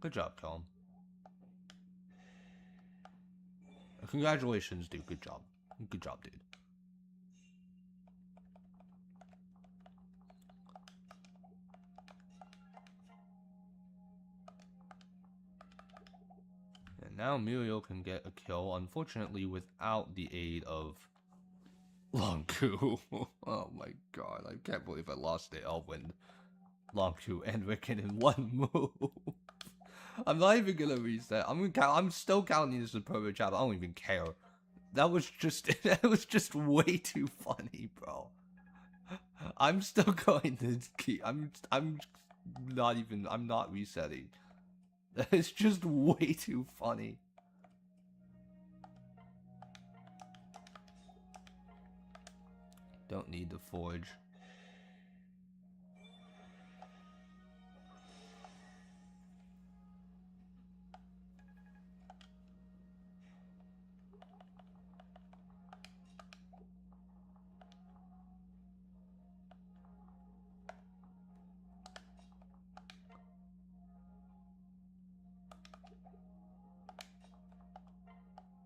Good job, Calm. Congratulations, dude. Good job. Good job, dude. And now Muriel can get a kill, unfortunately without the aid of Longku. Oh my god, I can't believe I lost the Elwyn, Longku, and Ricken in one move. I'm not even gonna reset. I'm still counting this as a pro chapter. I don't even care. That was just way too funny, bro. I'm still going to keep. I'm not resetting. It's just way too funny. Don't need the forge.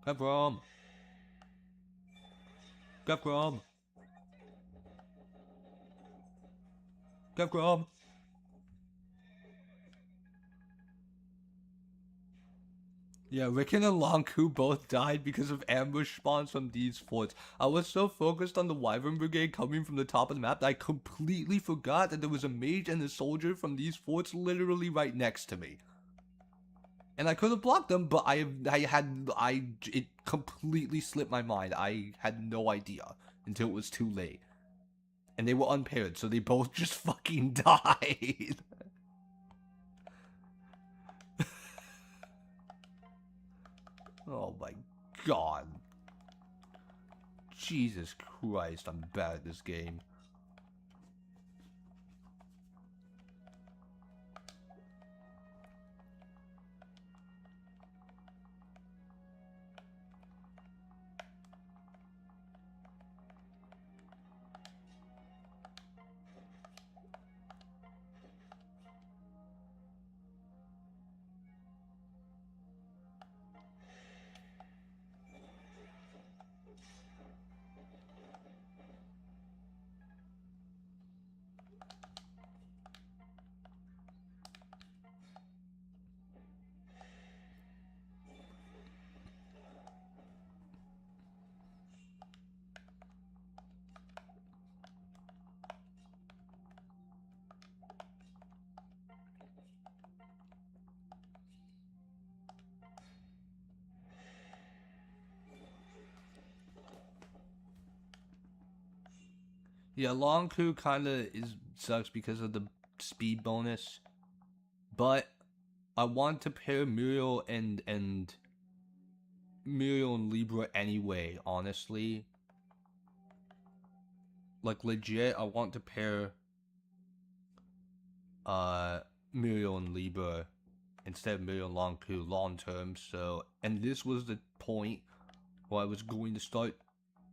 Capcom! Capcom! Capcom! Yeah, Ricken and Longku both died because of ambush spawns from these forts. I was so focused on the Wyvern Brigade coming from the top of the map that I completely forgot that there was a mage and a soldier from these forts literally right next to me. And I could have blocked them, but it completely slipped my mind. I had no idea until it was too late. And they were unpaired, so they both just fucking died. Oh my god. Jesus Christ, I'm bad at this game. Yeah, long coup kinda sucks because of the speed bonus. But I want to pair Muriel and Libra anyway, honestly. Like legit, I want to pair Muriel and Libra instead of Muriel and Long Coup long term. So, and this was the point where I was going to start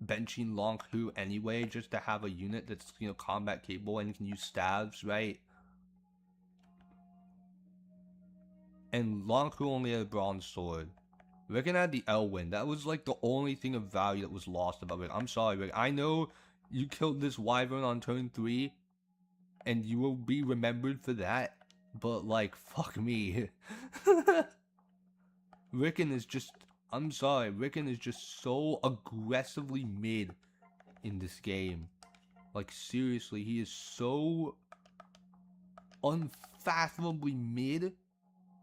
benching Long Coup anyway, just to have a unit that's, you know, combat capable and can use stabs, right? And Long Coup only had a bronze sword. Rickon had the Elwyn. That was like the only thing of value that was lost about it. I'm sorry, Rick. I know you killed this Wyvern on turn 3, and you will be remembered for that. But like, fuck me. Rickon is just... I'm sorry. Rickon is just so aggressively mid in this game. Like, seriously, he is so unfathomably mid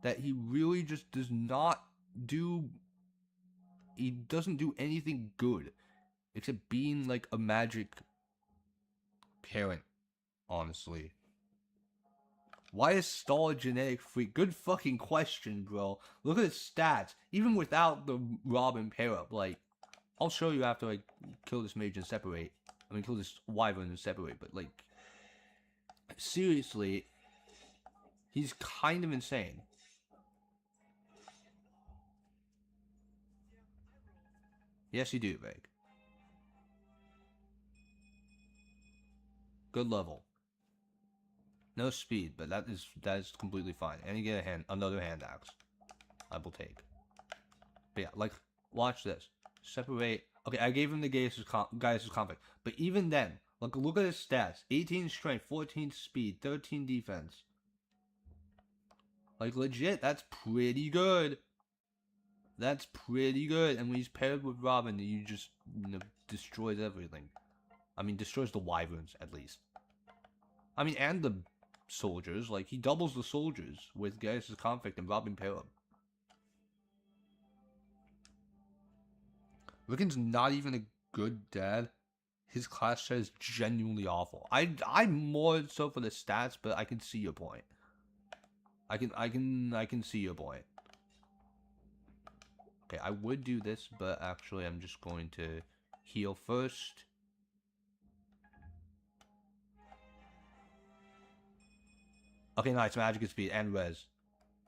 that he really just does not do... He doesn't do anything good except being like a magic parent, honestly. Why is Stall a genetic freak? Good fucking question, bro. Look at his stats. Even without the Robin pair up, like, I'll show you after I kill this mage and separate. I mean, kill this wyvern and separate, but like, seriously, he's kind of insane. Yes, you do, Veg. Good level. No speed, but that is completely fine. And you get another hand axe. I will take. But yeah, like, watch this. Separate. Okay, I gave him the Gaius' conflict. But even then, like, look at his stats. 18 strength, 14 speed, 13 defense. Like, legit, that's pretty good. That's pretty good. And when he's paired with Robin, you just, you know, destroys everything. I mean, destroys the wyverns, at least. I mean, and the soldiers. Like, he doubles the soldiers with Gaius' conflict and Robin pair up. Rickon's not even a good dad. His class set is genuinely awful. I'm more so for the stats, but I can see your point. I can see your point. Okay, I would do this, but actually I'm just going to heal first. Okay, nice. Magic and speed and res.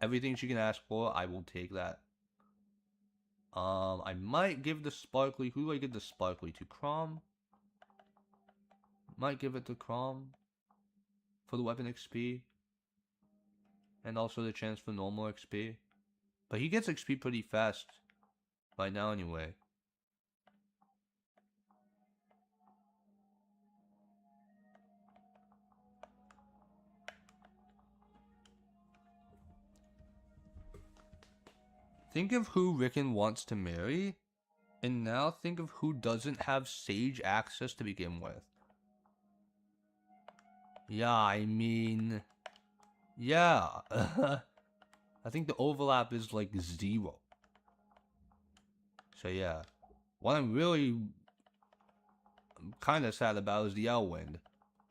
Everything she can ask for, I will take that. I might give the sparkly. Who do I give the sparkly to? Crom? Might give it to Crom for the weapon XP. And also the chance for normal XP. But he gets XP pretty fast right now anyway. Think of who Rickon wants to marry, and now think of who doesn't have Sage access to begin with. Yeah, I mean... Yeah. I think the overlap is like 0. So yeah. What I'm kind of sad about is the Elwind.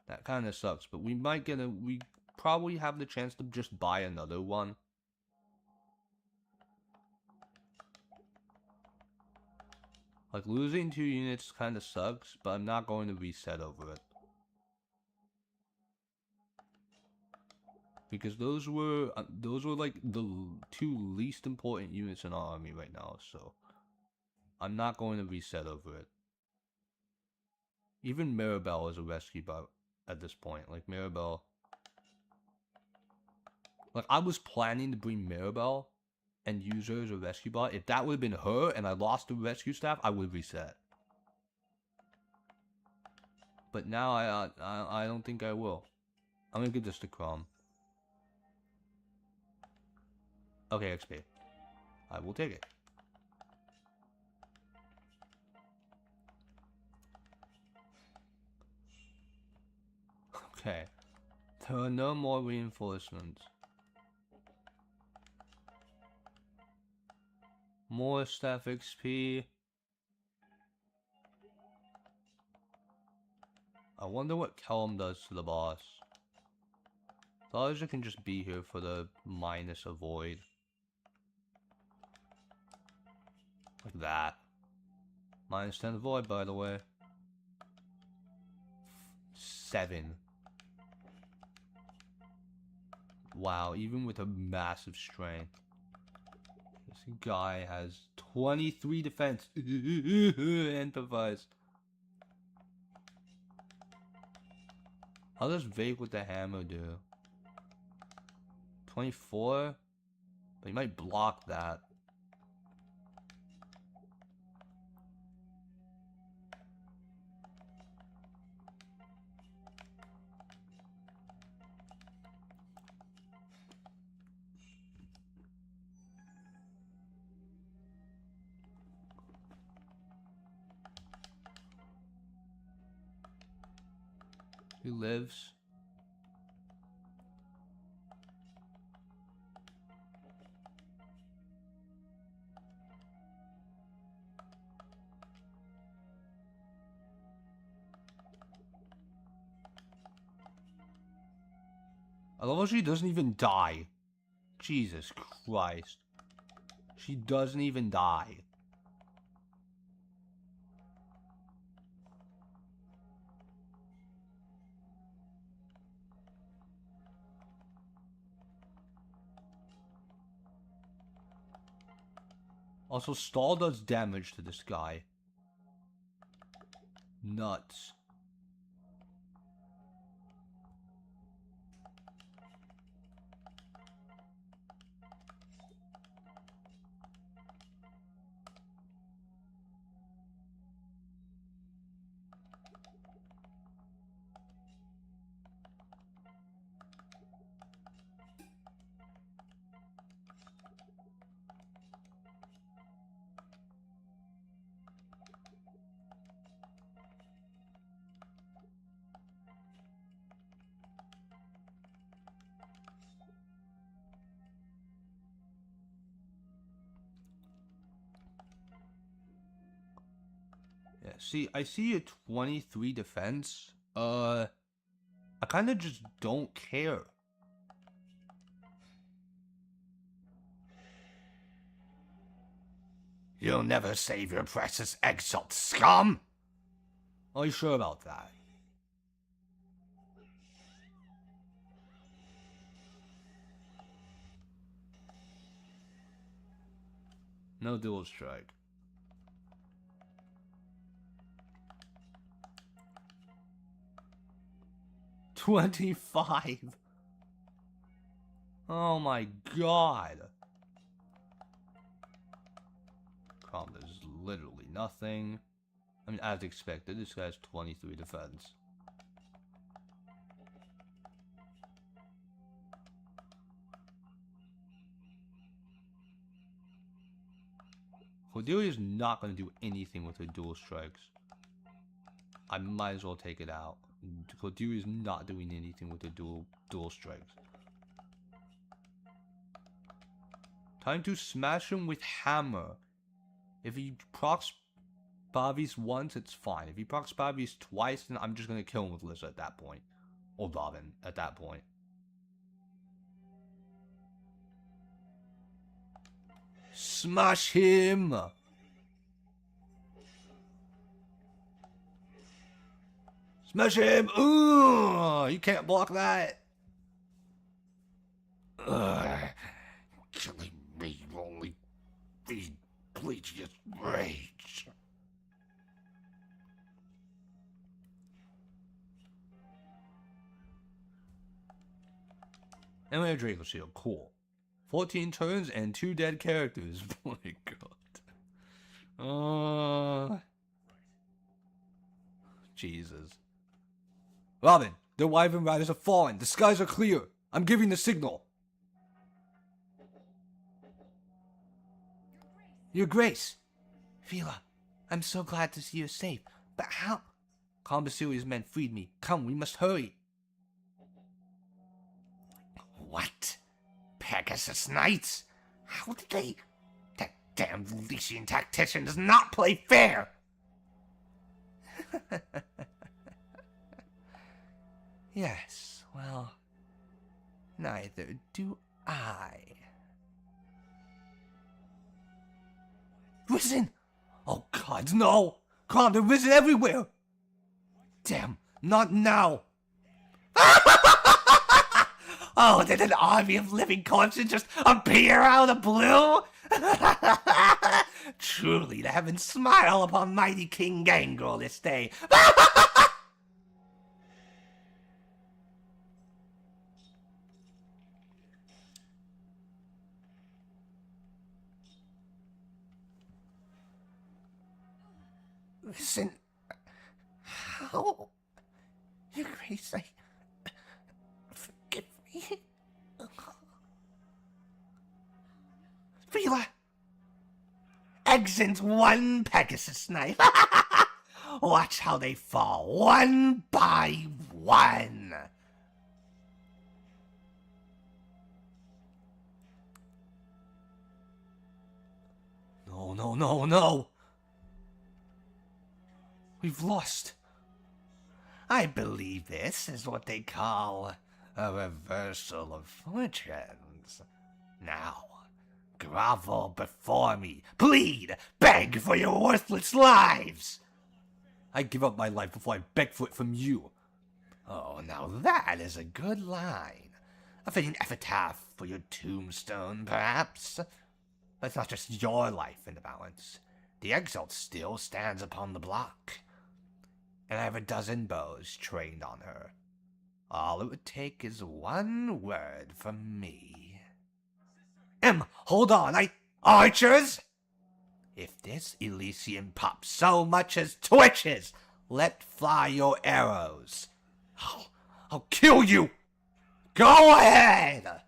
That kind of sucks, but we probably have the chance to just buy another one. Like, losing 2 units kind of sucks, but I'm not going to reset over it. Because those were like the 2 least important units in our army right now, so I'm not going to reset over it. Even Mirabelle is a rescue bot at this point. Like, Mirabelle... Like, I was planning to bring Mirabelle and use her as a rescue bot. If that would have been her and I lost the rescue staff, I would reset. But now I don't think I will. I'm gonna give this to Crom. Okay, XP. I will take it. Okay. There are no more reinforcements. More staff XP. I wonder what Kellum does to the boss. Thalia can just be here for the minus avoid. Like that. Minus 10 avoid, by the way. 7. Wow, even with a massive strength. This guy has 23 defense. Empathize. How does Vape with the hammer do? 24? But he might block that. He lives. I love how she doesn't even die. Jesus Christ. She doesn't even die. Also, Stall does damage to this guy. Nuts. Yeah, see, I see a 23 defense. I kind of just don't care. You'll never save your precious Exalt, scum! Are you sure about that? No dual strike. $25. Oh my god. There's literally nothing. I mean, as expected, this guy has 23 defense. Cordelia's not going to do anything with her dual strikes. I might as well take it out. Cordelia's not doing anything with her dual strikes. Time to smash him with hammer. If he procs Bavis once, it's fine. If he procs Bavis twice, then I'm just going to kill him with Lizard at that point. or Robin at that point. Smash him! Smash him! Ooh, you can't block that. Killing me only bleeds rage. Anyway, Draco Shield, cool. 14 turns and 2 dead characters. Oh my god. Jesus. Robin, the Wyvern Riders have fallen. The skies are clear. I'm giving the signal. Your Grace. Vila, I'm so glad to see you're safe. But how? Calm Basilia's men freed me. Come, we must hurry. What? Pegasus Knights? How did they... That damn Lycian tactician does not play fair! Yes, well... Neither do I. Risen! Oh god, no! Crom, they're risen everywhere! Damn, not now! Oh, did an army of living corpses just appear out of the blue? Truly, the heavens smile upon mighty King Gangrel this day. Listen, how? Your Grace, forgive me. Vila, exit one Pegasus Knight. Watch how they fall, one by one. No. We've lost. I believe this is what they call a reversal of fortunes. Now, grovel before me, plead, beg for your worthless lives. I give up my life before I beg for it from you. Oh, now that is a good line. A fitting epitaph for your tombstone, perhaps. But it's not just your life in the balance. The Exalt still stands upon the block. And I have a dozen bows trained on her. All it would take is one word from me. Hold on, Archers! If this Elysian pup so much as twitches, let fly your arrows. I'll kill you! Go ahead!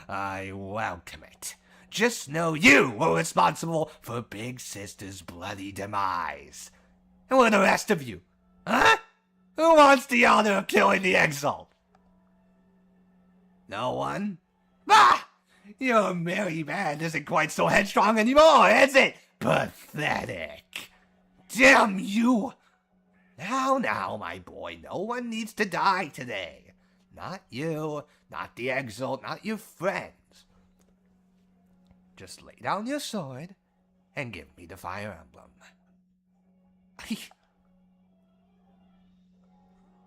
I welcome it. Just know you were responsible for Big Sister's bloody demise. And what are the rest of you? Huh? Who wants the honor of killing the Exalt? No one? Bah! Your merry man isn't quite so headstrong anymore, is it? Pathetic. Damn you! Now, my boy, no one needs to die today. Not you, not the Exalt, not your friends. Just lay down your sword and give me the fire emblem.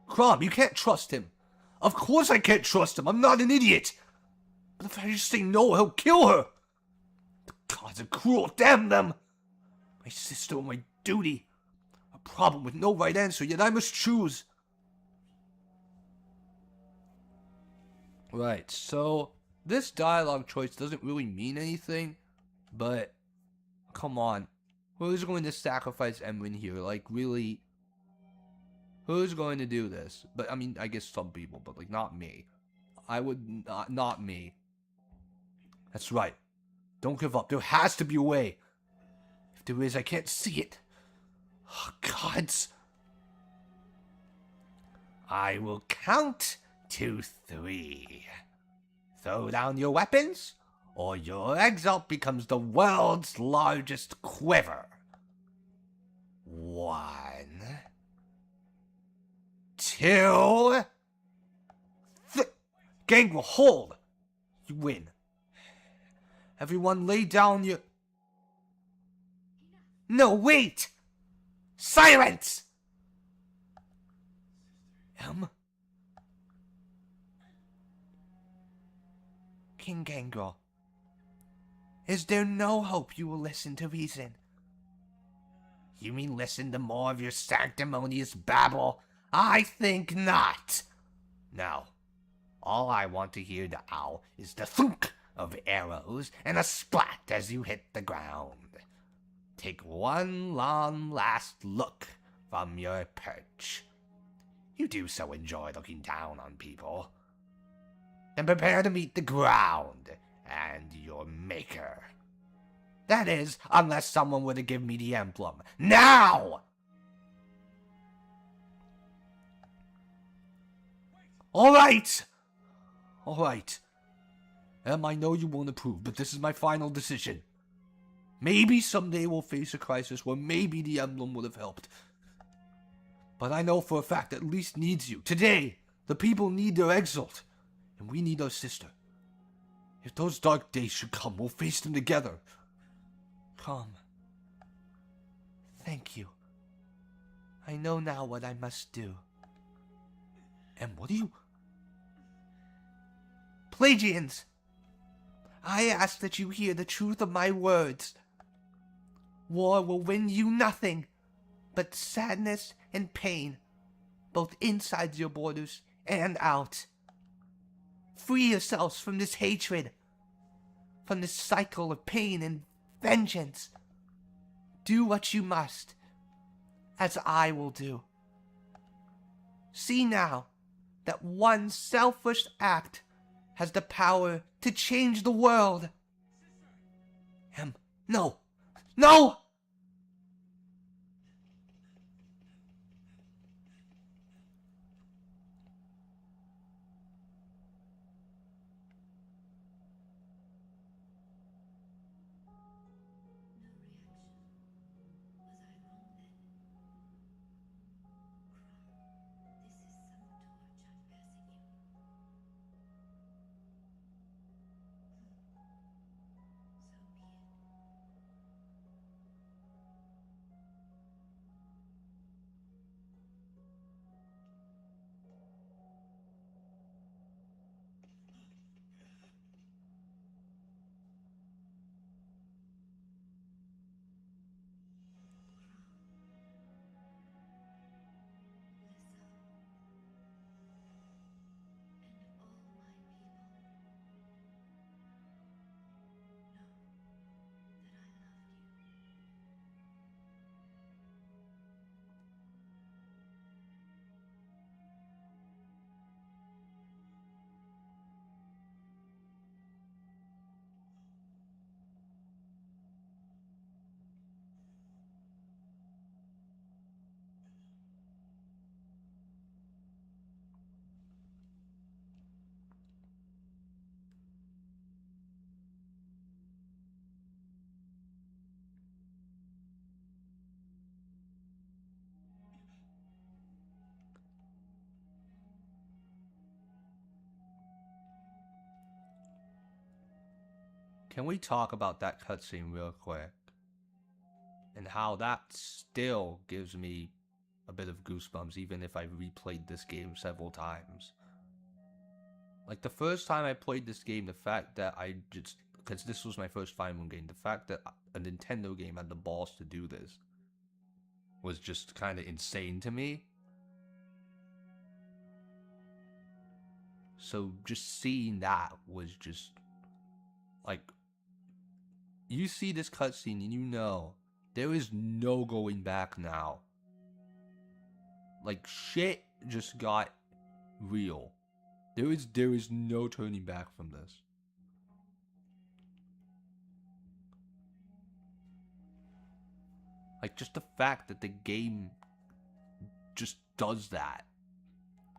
Crom, you can't trust him. Of course I can't trust him. I'm not an idiot. But if I just say no, he'll kill her. The gods are cruel. Damn them. My sister and my duty. A problem with no right answer, yet I must choose. Right, so this dialogue choice doesn't really mean anything, but come on. Who's going to sacrifice Emlyn here? Like, really? Who's going to do this? But, I mean, I guess some people, but, like, not me. I would not me. That's right. Don't give up. There has to be a way. If there is, I can't see it. Oh, gods. I will count to 3. Throw down your weapons, or your Exalt becomes the world's largest quiver. 1, 2. 2. Gangrel, hold! You win. Everyone lay down your... No, wait! Silence! King Gangrel, is there no hope you will listen to reason? You mean listen to more of your sanctimonious babble? I think not. Now, all I want to hear now is the thunk of arrows and a splat as you hit the ground. Take one long last look from your perch. You do so enjoy looking down on people. Then prepare to meet the ground and your maker. That is, unless someone were to give me the emblem. Now! Alright! Alright. I know you won't approve, but this is my final decision. Maybe someday we'll face a crisis where maybe the emblem would have helped. But I know for a fact that Lys needs you. Today, the people need their Exalt. And we need our sister. If those dark days should come, we'll face them together. Come. Thank you. I know now what I must do. And what do you... Pelagians! I ask that you hear the truth of my words. War will win you nothing but sadness and pain, both inside your borders and out. Free yourselves from this hatred, from this cycle of pain and vengeance. Do what you must, as I will do. See now that one selfish act has the power to change the world. No! No! Can we talk about that cutscene real quick? And how that still gives me a bit of goosebumps, even if I've replayed this game several times. Like, the first time I played this game, the fact that because this was my first Fire Emblem game, the fact that a Nintendo game had the balls to do this was just kind of insane to me. So just seeing that was just, like, you see this cutscene and you know there is no going back now. Like, shit just got real. There is no turning back from this. Like, just the fact that the game just does that.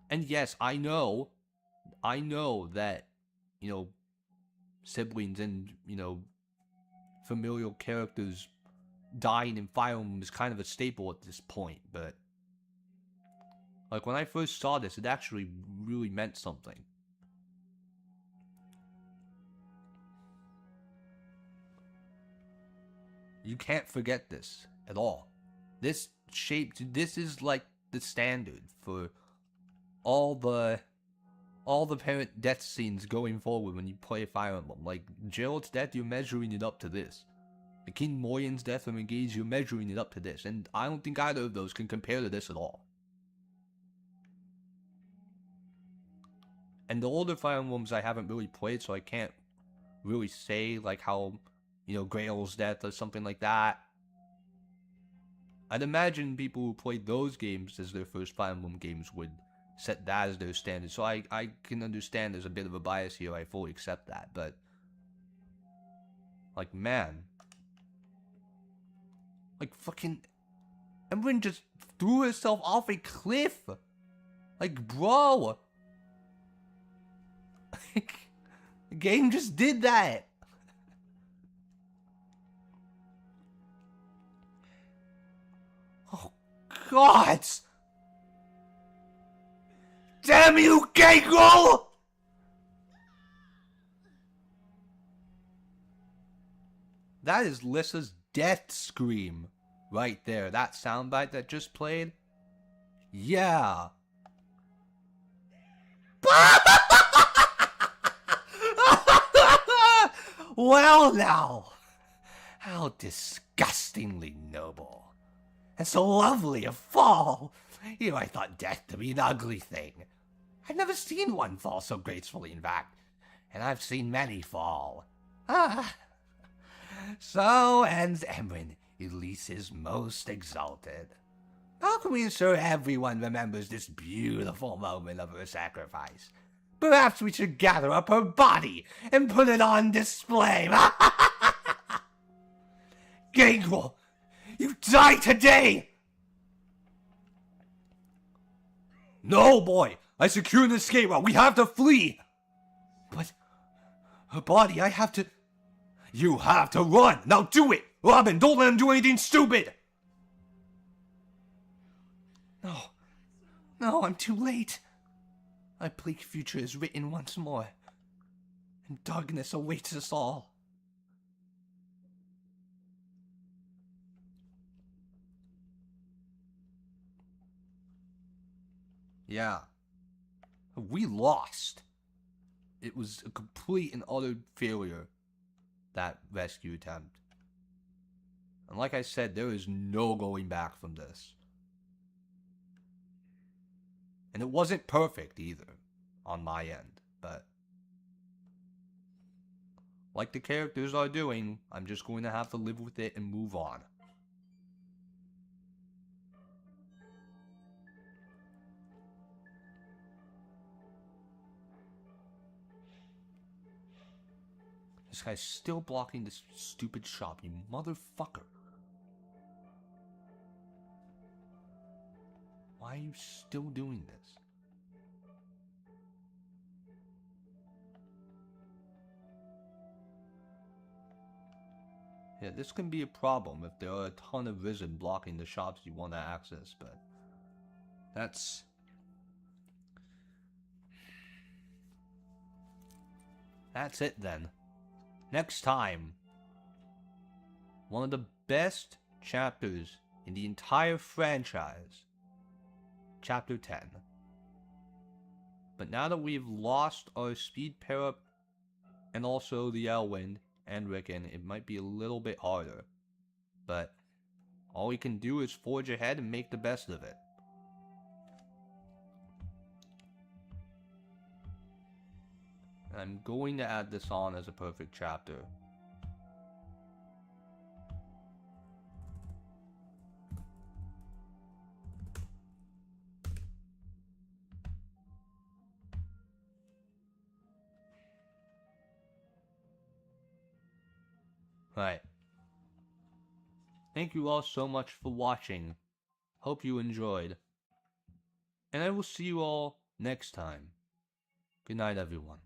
And yes, I know that, you know, siblings and, you know, familial characters dying in Fire Emblem is kind of a staple at this point, but Like, when I first saw this, it actually really meant something. You can't forget this at all. This is like the standard for all the parent death scenes going forward when you play Fire Emblem. Like, Gerald's death, you're measuring it up to this. The King Moyen's death from Engage, you're measuring it up to this. And I don't think either of those can compare to this at all. And the older Fire Emblems I haven't really played, so I can't really say, like, how, you know, Grail's death or something like that. I'd imagine people who played those games as their first Fire Emblem games would set that as their standard. So I can understand there's a bit of a bias here. I fully accept that. But, like, man. Like, fucking... Embryn just threw herself off a cliff. Like, bro. The game just did that. Oh, God. Damn you, Gangrel! That is Lissa's death scream right there. That soundbite that just played. Yeah. Well now. How disgustingly noble. And so lovely a fall. Here I thought death to be an ugly thing. I've never seen one fall so gracefully, in fact. And I've seen many fall. So ends Embryn, Elise's most exalted. How can we ensure everyone remembers this beautiful moment of her sacrifice? Perhaps we should gather up her body and put it on display. Gangrel, you die today! No, boy! I secured an escape route. We have to flee! But her body, I have to... You have to run! Now do it! Robin, don't let him do anything stupid! No, I'm too late. My bleak future is written once more, and darkness awaits us all. Yeah. We lost. It was a complete and utter failure, that rescue attempt. And like I said, there is no going back from this. And it wasn't perfect either, on my end, but like the characters are doing, I'm just going to have to live with it and move on. This guy's still blocking this stupid shop, you motherfucker. Why are you still doing this? Yeah, this can be a problem if there are a ton of Risen blocking the shops you want to access, but that's it then. Next time, one of the best chapters in the entire franchise, Chapter 10. But now that we've lost our speed pair-up and also the Elwind and Rickon, it might be a little bit harder. But all we can do is forge ahead and make the best of it. And I'm going to add this on as a perfect chapter. Right. Thank you all so much for watching. Hope you enjoyed. And I will see you all next time. Good night, everyone.